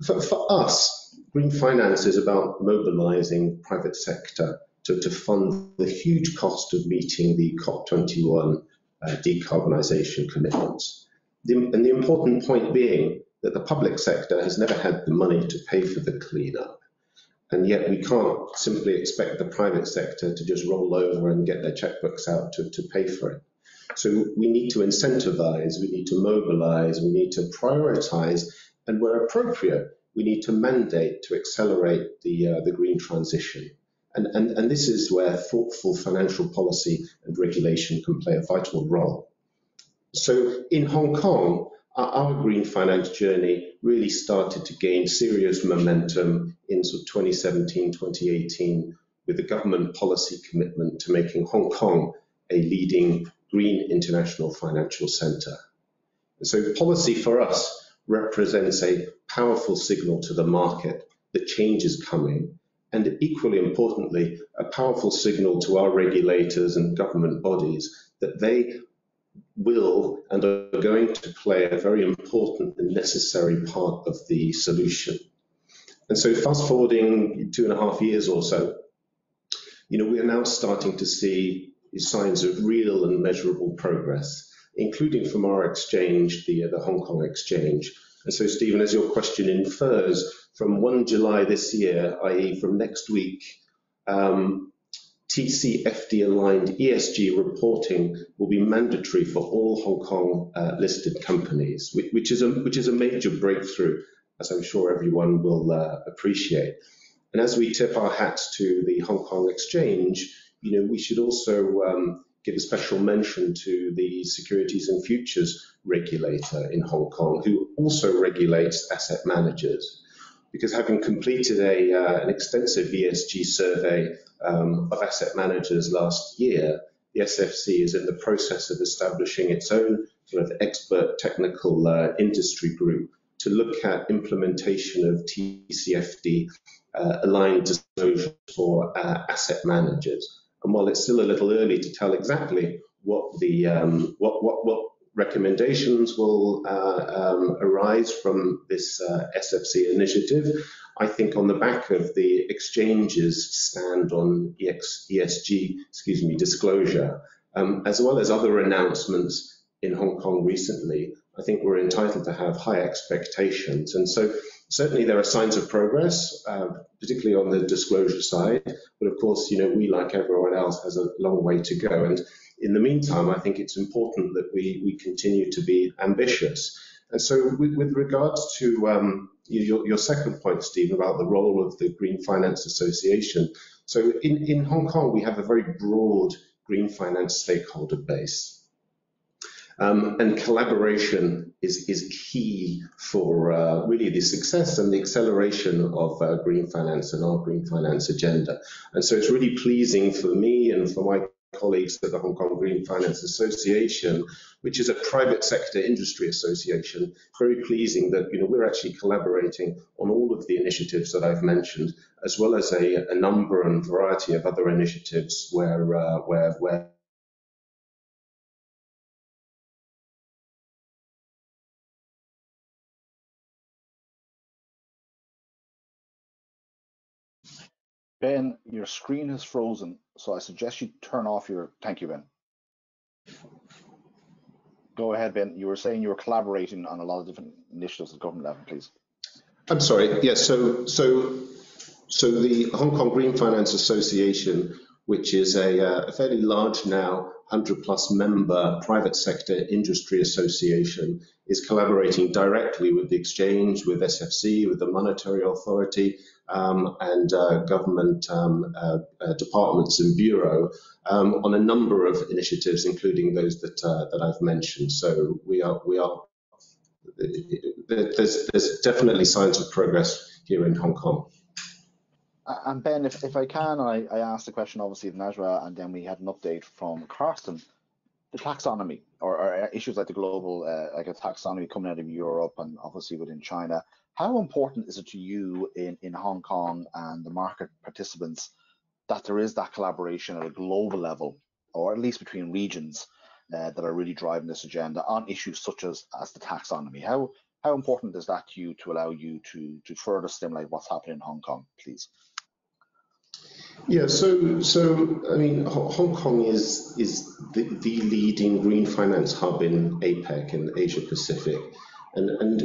For us, green finance is about mobilizing private sector to fund the huge cost of meeting the COP21 decarbonisation commitments. And the important point being that the public sector has never had the money to pay for the cleanup. And yet we can't simply expect the private sector to just roll over and get their checkbooks out to pay for it. So we need to incentivize, we need to mobilize, we need to prioritize, and where appropriate, we need to mandate to accelerate the green transition. And this is where thoughtful financial policy and regulation can play a vital role. So in Hong Kong, our green finance journey really started to gain serious momentum in sort of 2017, 2018, with the government policy commitment to making Hong Kong a leading green international financial centre. So policy for us represents a powerful signal to the market that change is coming, and equally importantly, a powerful signal to our regulators and government bodies that they will and are going to play a very important and necessary part of the solution. And so fast forwarding 2.5 years or so, we are now starting to see signs of real and measurable progress, including from our exchange, the Hong Kong exchange. And so, Stephen, as your question infers, from 1 July this year, i.e. from next week, TCFD-aligned ESG reporting will be mandatory for all Hong Kong listed companies, which is a major breakthrough, as I'm sure everyone will appreciate. And as we tip our hats to the Hong Kong exchange, we should also give a special mention to the Securities and Futures regulator in Hong Kong, who also regulates asset managers. Because having completed an extensive ESG survey of asset managers last year, the SFC is in the process of establishing its own sort of expert technical industry group to look at implementation of TCFD aligned disclosures for asset managers. And while it's still a little early to tell exactly what the what recommendations will arise from this SFC initiative, I think on the back of the exchange's stand on ESG, disclosure, as well as other announcements in Hong Kong recently, I think we're entitled to have high expectations. And so certainly there are signs of progress, particularly on the disclosure side. But of course, we, like everyone else, has a long way to go. And in the meantime, I think it's important that we continue to be ambitious. And so with regards to your second point, Stephen, about the role of the Green Finance Association. So in Hong Kong, we have a very broad green finance stakeholder base. And collaboration is key for really the success and the acceleration of green finance and our green finance agenda. And so it's really pleasing for me and for my colleagues at the Hong Kong Green Finance Association, which is a private sector industry association, very pleasing that we're actually collaborating on all of the initiatives that I've mentioned, as well as a number and variety of other initiatives where Ben, your screen has frozen, so I suggest you turn off your... Thank you, Ben. Go ahead, Ben. You were saying you were collaborating on a lot of different initiatives at government level, please. I'm sorry. Yes. So the Hong Kong Green Finance Association, which is a fairly large now 100+ member private sector industry association, is collaborating directly with the exchange, with SFC, with the Monetary Authority, and government departments and bureau on a number of initiatives, including those that I've mentioned. So there's definitely signs of progress here in Hong Kong. And Ben, if I can, I asked the question obviously of Najwa, and then we had an update from Carsten. The taxonomy, or issues like the global, like a taxonomy coming out of Europe and obviously within China. How important is it to you in Hong Kong and the market participants that there is that collaboration at a global level, or at least between regions, that are really driving this agenda on issues such as the taxonomy? How How important is that to you to allow you to further stimulate what's happening in Hong Kong, please? Yeah, so I mean, Hong Kong is the leading green finance hub in APEC and Asia Pacific, and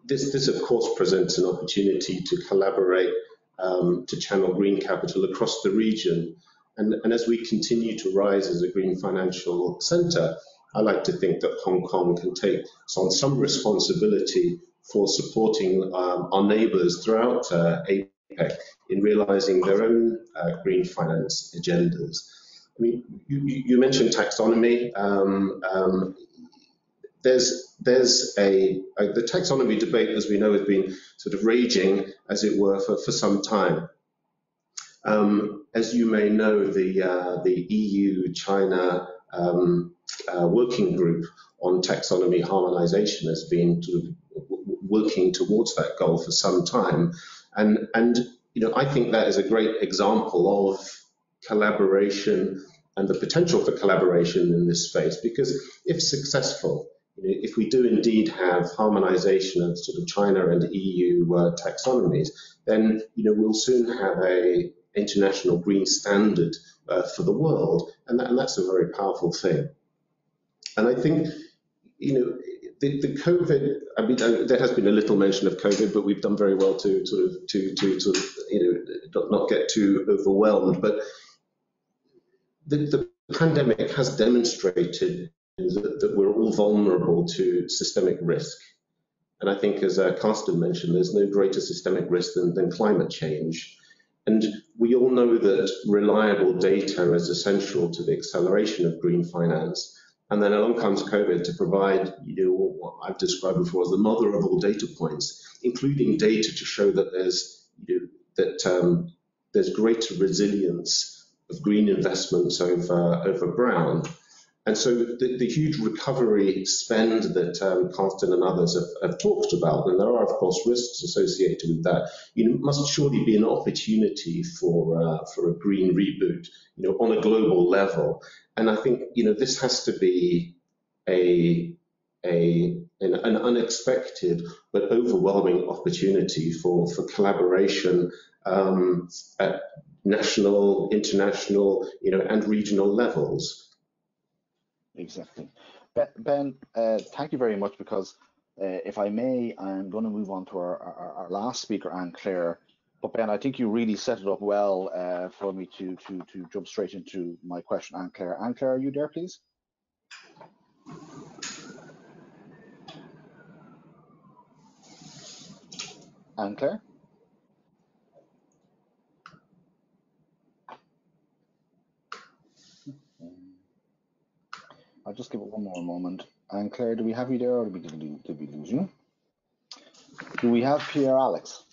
this of course presents an opportunity to collaborate to channel green capital across the region, and as we continue to rise as a green financial centre, I like to think that Hong Kong can take on some responsibility for supporting our neighbours throughout APEC in realizing their own green finance agendas. I mean, you mentioned taxonomy. There's the taxonomy debate, as we know, has been sort of raging, as it were, for some time. As you may know, the EU-China working group on taxonomy harmonization has been sort of working towards that goal for some time. And you know, I think that is a great example of collaboration and the potential for collaboration in this space, because if successful, you know, if we do indeed have harmonization of sort of China and EU taxonomies, then you know, we'll soon have a international green standard for the world, and that's a very powerful thing. And I think, you know, the COVID, I mean, there has been a little mention of COVID, but we've done very well to sort of, you know, not get too overwhelmed. But the pandemic has demonstrated that we're all vulnerable to systemic risk. And I think, as Carsten mentioned, there's no greater systemic risk than climate change. And we all know that reliable data is essential to the acceleration of green finance. And then along comes COVID to provide, you know, what I've described before as the mother of all data points, including data to show that there's, you know, there's greater resilience of green investments over brown. And so the huge recovery spend that Carsten and others have talked about, and there are of course risks associated with that, you know, must surely be an opportunity for a green reboot, you know, on a global level. And I think, you know, this has to be an unexpected but overwhelming opportunity for collaboration at national, international, you know, and regional levels. Exactly. Ben, thank you very much, because if I may, I'm going to move on to our last speaker, Anne-Claire. But Ben, I think you really set it up well for me to jump straight into my question, Anne-Claire. Anne-Claire, are you there, please? Anne-Claire? I'll just give it one more moment. Anne-Claire, do we have you there, or did we lose you? Do we have Pierre Alex?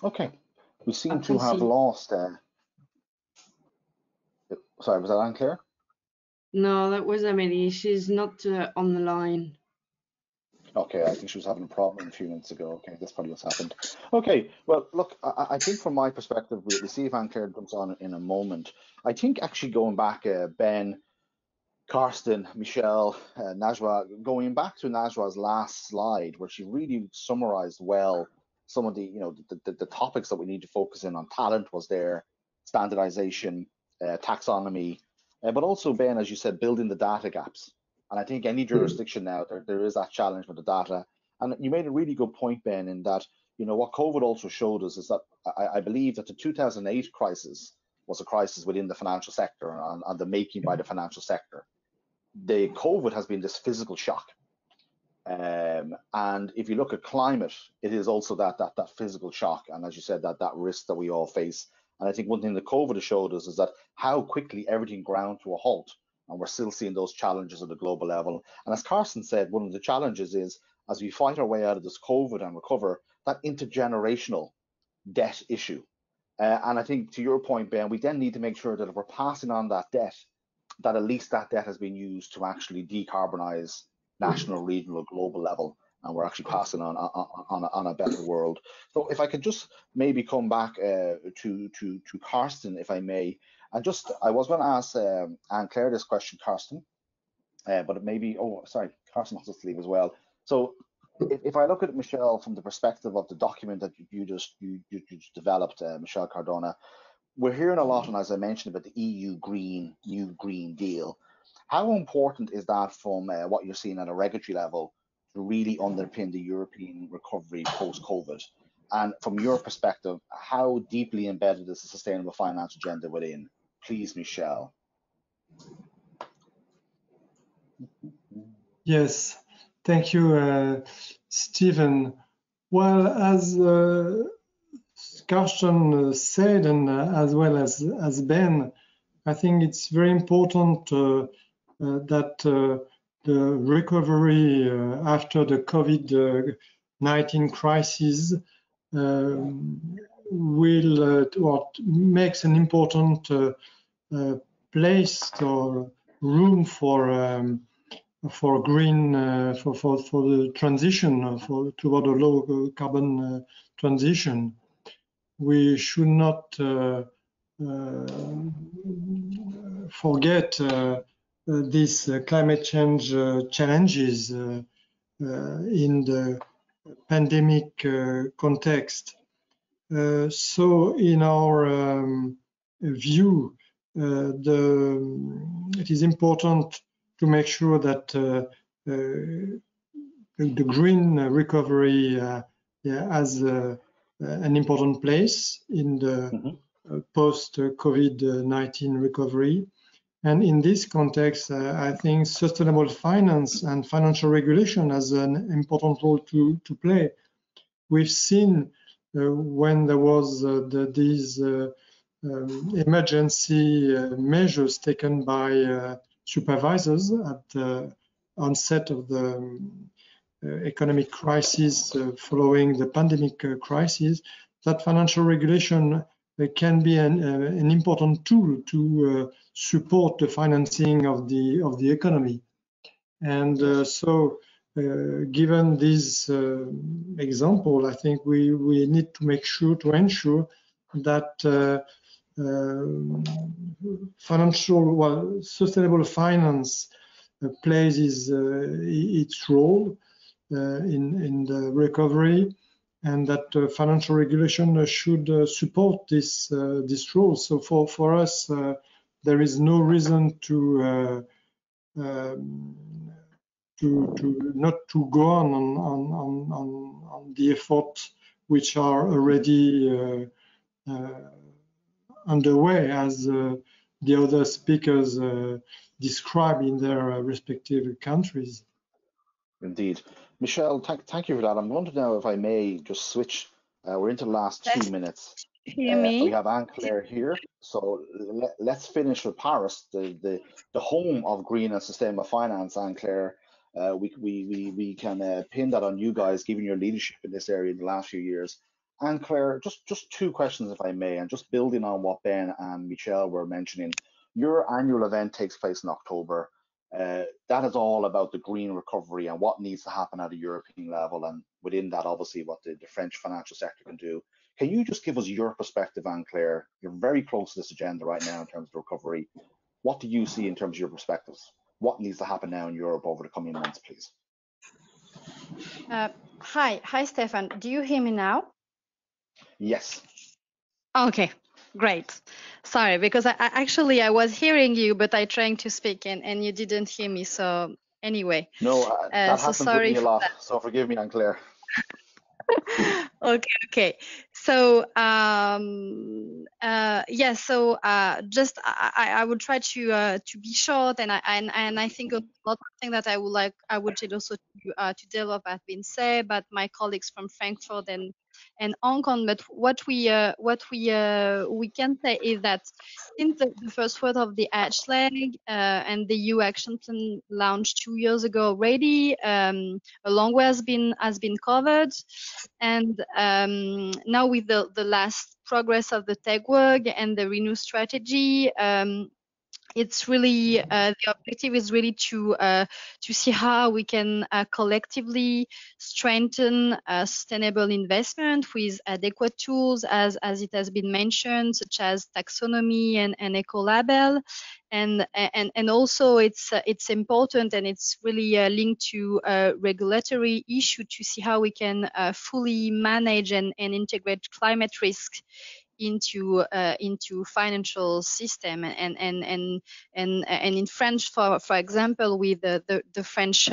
Okay, we seem to have lost. Sorry, was that Anne-Claire? No, that was Emily. She's not on the line. Okay, I think she was having a problem a few minutes ago. Okay, that's probably what's happened. Okay, well, look, I think from my perspective, we'll see if Anne-Claire comes on in a moment. I think actually going back, Ben, Carsten, Michelle, Najwa, going back to Najwa's last slide, where she really summarized well some of the, you know, the topics that we need to focus in on. Talent was there, standardization, taxonomy, but also, Ben, as you said, building the data gaps. And I think any jurisdiction now, there is that challenge with the data. And you made a really good point, Ben, in that, you know, what COVID also showed us is that I believe that the 2008 crisis was a crisis within the financial sector and the making by the financial sector. The COVID has been this physical shock. And if you look at climate, it is also that physical shock. And as you said, that risk that we all face. And I think one thing that COVID has showed us is that how quickly everything ground to a halt. And we're still seeing those challenges at the global level. And as Carsten said, one of the challenges is, as we fight our way out of this COVID and recover, that intergenerational debt issue. And I think, to your point, Ben, we then need to make sure that if we're passing on that debt, that at least that debt has been used to actually decarbonize national, regional, global level. and we're actually passing on a better world. So if I could just maybe come back to Karsten, if I may, and just I was going to ask Anne-Claire this question, Karsten, but maybe sorry, Karsten has to leave as well. So if I look at Michelle from the perspective of the document that you just developed, Michelle Cardona, we're hearing a lot, and as I mentioned, about the EU New Green Deal. How important is that from what you're seeing at a regulatory level to really underpin the European recovery post-COVID? And from your perspective, how deeply embedded is the sustainable finance agenda within? Please, Michelle. Yes, thank you, Stephen. Well, as Karsten said, and as well as Ben, I think it's very important that the recovery after the COVID-19 crisis will makes an important place or room for green for the transition toward a low carbon transition. We should not forget these climate change challenges in the pandemic context. So in our view, it is important to make sure that the green recovery has an important place in the post-COVID-19 recovery. And in this context, I think sustainable finance and financial regulation has an important role to play. We've seen when there was these emergency measures taken by supervisors at the onset of the economic crisis following the pandemic crisis, that financial regulation can be an important tool to support the financing of the economy. And so given this example, I think we need to make sure to ensure that sustainable finance plays its role in the recovery, and that financial regulation should support this role. So for us, there is no reason to not to go on the efforts which are already underway, as the other speakers describe in their respective countries. Indeed. Michelle, thank you for that. I'm going to now, if I may, just switch. We're into the last 2 minutes. Hear me? We have Anne-Claire here. So let's finish with Paris, the home of green and sustainable finance, Anne-Claire. We can pin that on you guys, given your leadership in this area in the last few years. Anne-Claire, just 2 questions, if I may, and just building on what Ben and Michelle were mentioning. Your annual event takes place in October. That is all about the green recovery and what needs to happen at a European level, and within that, obviously, what the French financial sector can do. Can you just give us your perspective, Anne-Claire? You're very close to this agenda right now in terms of recovery. What do you see in terms of your perspectives? What needs to happen now in Europe over the coming months, please? Hi, Stefan. Do you hear me now? Yes. Okay, great. Sorry, because I was hearing you, but I trying to speak and you didn't hear me. So anyway. No, that happens with me a lot. That. So forgive me, Anne-Claire. Okay. So just I would try to be short, and I think a lot of things that I would also to develop have been said, but my colleagues from Frankfurt and Hong Kong. But what we can say is that since the first word of the H leg and the EU action plan launched 2 years ago already, a long way has been covered, and now with the last progress of the tech work and the renew strategy, it's really the objective is really to see how we can collectively strengthen sustainable investment with adequate tools, as it has been mentioned, such as taxonomy and eco label, and also it's important, and it's really linked to regulatory issue, to see how we can fully manage and integrate climate risk into financial system, and in French, for example, with the French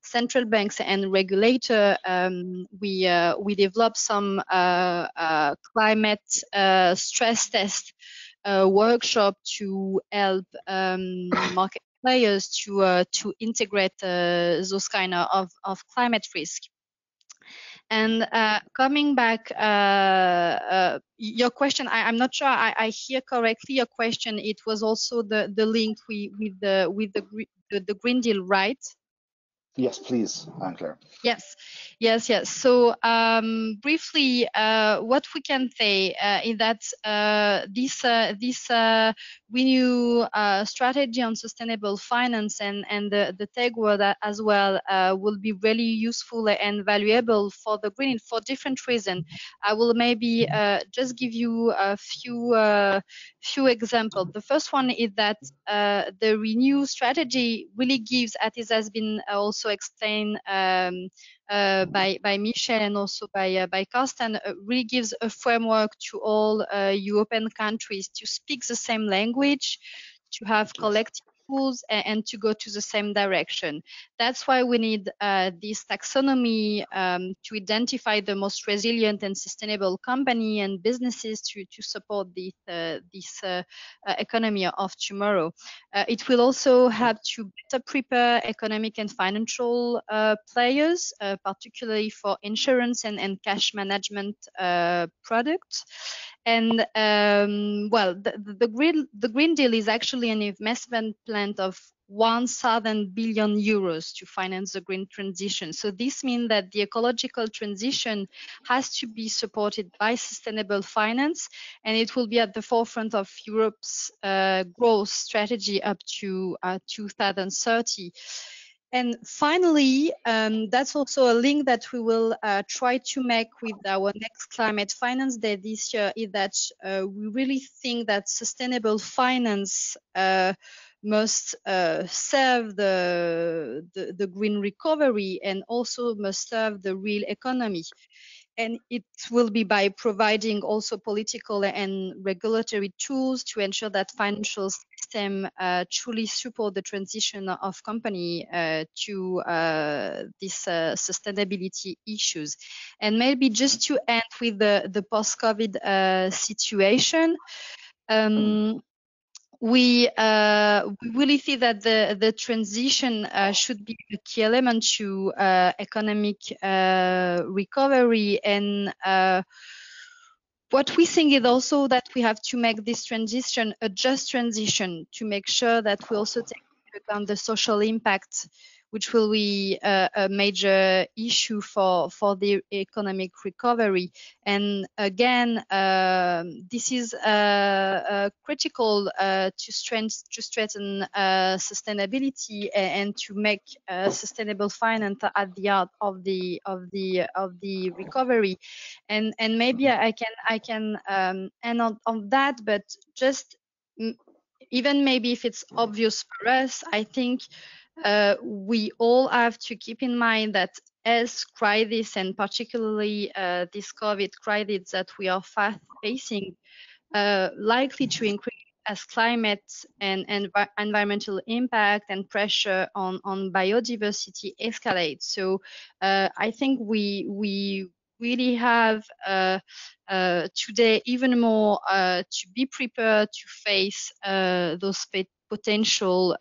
central banks and regulator, we developed some climate stress test workshop to help market players to integrate those kind of climate risk. And coming back, your question, I'm not sure I hear correctly your question. It was also the link with the Green Deal, right? Yes, please, Anne-Claire. Yes. So briefly, what we can say is that this renew strategy on sustainable finance and the tag word as well will be really useful and valuable for the green for different reasons. I will maybe just give you a few examples. The first one is that the renew strategy really gives, as it has been also explained by Michel and also by Carsten, really gives a framework to all European countries to speak the same language, to have collective tools, and to go to the same direction. That's why we need this taxonomy to identify the most resilient and sustainable company and businesses to support this economy of tomorrow. It will also have to better prepare economic and financial players, particularly for insurance and cash management products. And well, the Green Deal is actually an investment plan of 1,000 billion euros to finance the green transition. So this means that the ecological transition has to be supported by sustainable finance, and it will be at the forefront of Europe's growth strategy up to 2030. And finally, that's also a link that we will try to make with our next Climate Finance Day this year, is that we really think that sustainable finance must serve the green recovery, and also must serve the real economy. And it will be by providing also political and regulatory tools to ensure that financial system truly support the transition of company to these sustainability issues. And maybe just to end with the post-COVID situation, we really see that the transition should be a key element to economic recovery. And what we think is also that we have to make this transition a just transition, to make sure that we also take into account the social impact, which will be a major issue for the economic recovery. And again, this is critical to strengthen sustainability and to make sustainable finance at the heart of the recovery. And maybe I can end on that, but just even maybe if it's obvious for us, I think we all have to keep in mind that health crisis, and particularly this COVID crisis that we are facing, likely to increase as climate and environmental impact and pressure on biodiversity escalate. So I think we really have today even more to be prepared to face those potential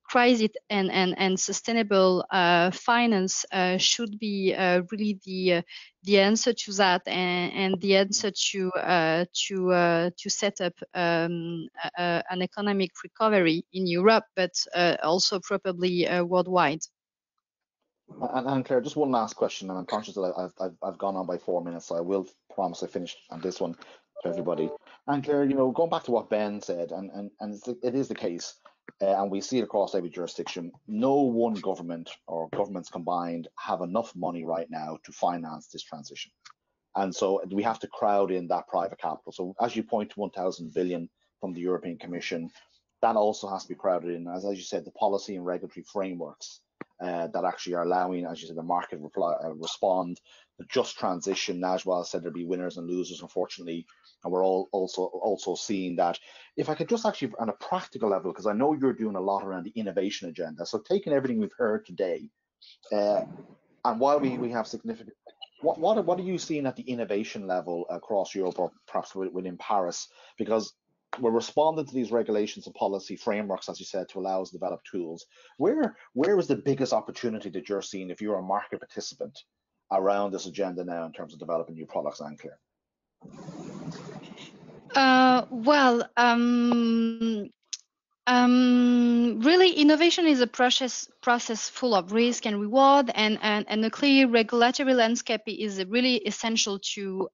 crisis, and sustainable finance should be really the answer to that, and the answer to set up an economic recovery in Europe, but also probably worldwide. And Claire, just one last question, and I'm conscious that I've gone on by 4 minutes, so I will promise I finish on this one. to everybody. And Claire, going back to what Ben said, and it is the case, and we see it across every jurisdiction, no one government or governments combined have enough money right now to finance this transition. And so we have to crowd in that private capital. So as you point to 1,000 billion from the European Commission, that also has to be crowded in, as you said, the policy and regulatory frameworks that actually are allowing, as you said, the market respond. The just transition, Najwa said there'd be winners and losers, unfortunately. And we're all also seeing that. If I could just actually, on a practical level, because I know you're doing a lot around the innovation agenda. So taking everything we've heard today, and while we have significant, what are you seeing at the innovation level across Europe, or perhaps within Paris? Because we're responding to these regulations and policy frameworks, as you said, to allow us to develop tools. Where is the biggest opportunity that you're seeing if you're a market participant around this agenda now in terms of developing new products, Anne-Claire? Really, innovation is a process full of risk and reward, and a clear regulatory landscape is really essential to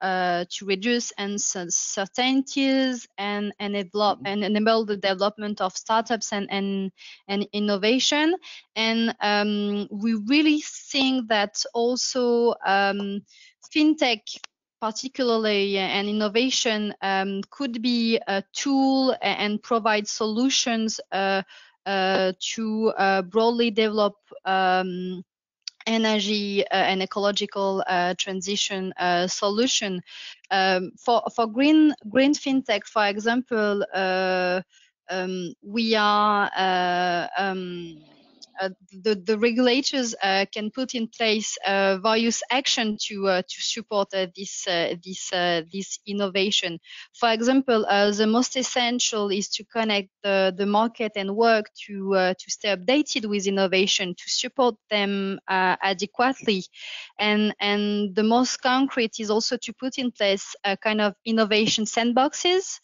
reduce uncertainties and develop and enable the development of startups and innovation. And we really think that also fintech, particularly, and innovation could be a tool and provide solutions to broadly develop energy and ecological transition solution. For green fintech, for example, we are the regulators can put in place various action to support this innovation. For example, the most essential is to connect the market and work to stay updated with innovation, to support them adequately, and the most concrete is also to put in place a kind of innovation sandboxes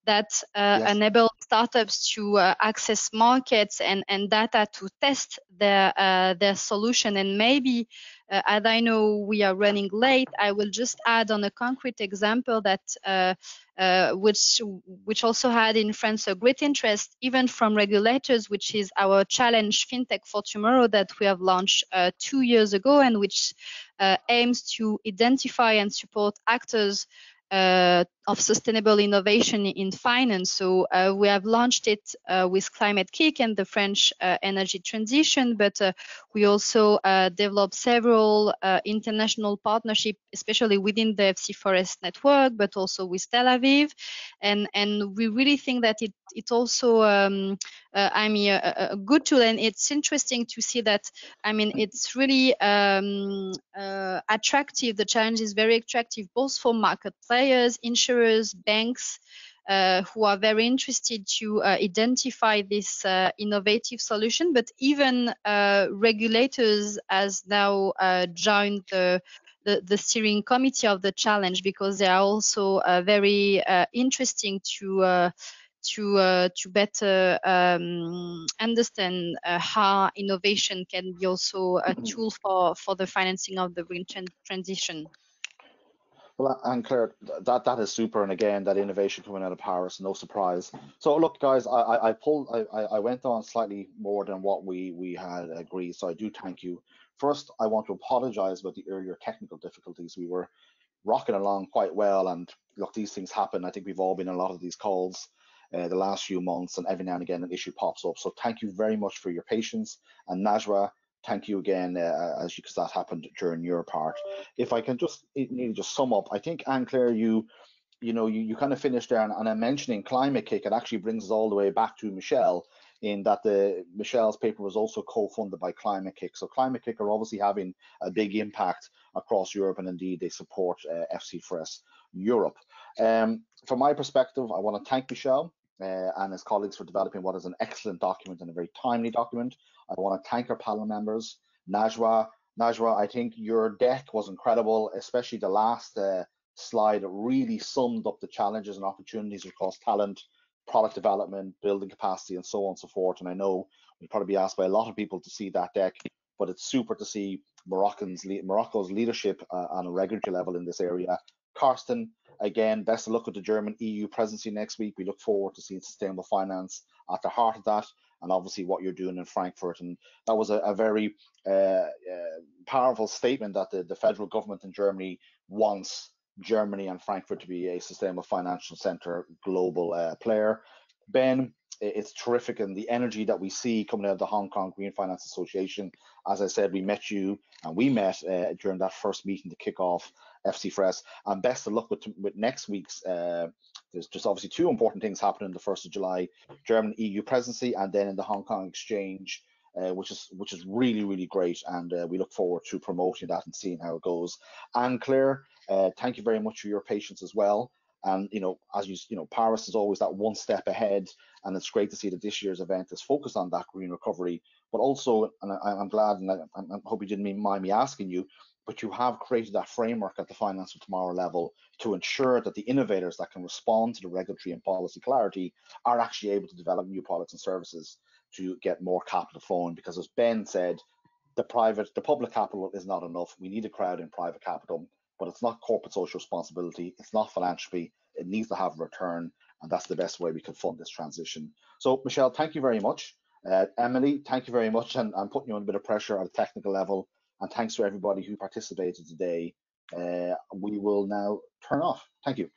that enable startups to access markets and data to test their solution. And maybe, as I know we are running late, I will just add on a concrete example that which also had in France a great interest, even from regulators, which is our challenge FinTech for Tomorrow that we have launched 2 years ago, and which aims to identify and support actors of sustainable innovation in finance. So we have launched it with Climate Kick and the French energy transition, but we also developed several international partnerships, especially within the FC Forest network, but also with Tel Aviv. And we really think that it also a good tool, and it's interesting to see that. I mean, it's really attractive. The challenge is very attractive, both for market players, insurers, banks, who are very interested to identify this innovative solution, but even regulators has now joined the steering committee of the challenge, because they are also very interesting to better understand how innovation can be also a tool for the financing of the green transition. Well, and Claire, that is super, and again, that innovation coming out of Paris, no surprise. So look, guys, I went on slightly more than what we had agreed, so I do thank you. First, I want to apologize about the earlier technical difficulties. We were rocking along quite well, and look, these things happen. I think we've all been in a lot of these calls the last few months, and every now and again an issue pops up. So thank you very much for your patience. And Najwa, thank you again, because that happened during your part. If I can just sum up, I think, Anne-Claire, you kind of finished there, and I'm mentioning Climate Kick. It actually brings us all the way back to Michelle, in that Michelle's paper was also co-funded by Climate Kick. So Climate Kick are obviously having a big impact across Europe, and indeed they support FC Forest Europe. From my perspective, I want to thank Michelle and his colleagues for developing what is an excellent document and a very timely document. I want to thank our panel members. Najwa, I think your deck was incredible, especially the last slide. It really summed up the challenges and opportunities across talent, product development, building capacity, and so on and so forth. And I know we'll probably be asked by a lot of people to see that deck, but it's super to see Morocco's leadership on a regulatory level in this area. Karsten, again, best of luck with the German EU presidency next week. We look forward to seeing sustainable finance at the heart of that, and obviously what you're doing in Frankfurt. And that was a very powerful statement that the federal government in Germany wants Germany and Frankfurt to be a sustainable financial center global player. Ben, it's terrific, and the energy that we see coming out of the Hong Kong Green Finance Association. As I said, we met you, and we met during that first meeting to kick off FC4S. And best of luck with next week's. There's just obviously two important things happening the 1st of July: German EU presidency, and then in the Hong Kong Exchange, which is really, really great. And we look forward to promoting that and seeing how it goes. And Claire, thank you very much for your patience as well. And as Paris is always that one step ahead, and it's great to see that this year's event is focused on that green recovery. But also, and I'm glad, and I hope you didn't mind me asking you, but you have created that framework at the Finance for Tomorrow level to ensure that the innovators that can respond to the regulatory and policy clarity are actually able to develop new products and services to get more capital flowing. Because as Ben said, the public capital is not enough. We need a crowd in private capital. But it's not corporate social responsibility, it's not philanthropy, it needs to have a return, and that's the best way we can fund this transition. So Michelle, thank you very much. Emily, thank you very much, and I'm putting you on a bit of pressure at a technical level, and thanks to everybody who participated today. We will now turn off. Thank you.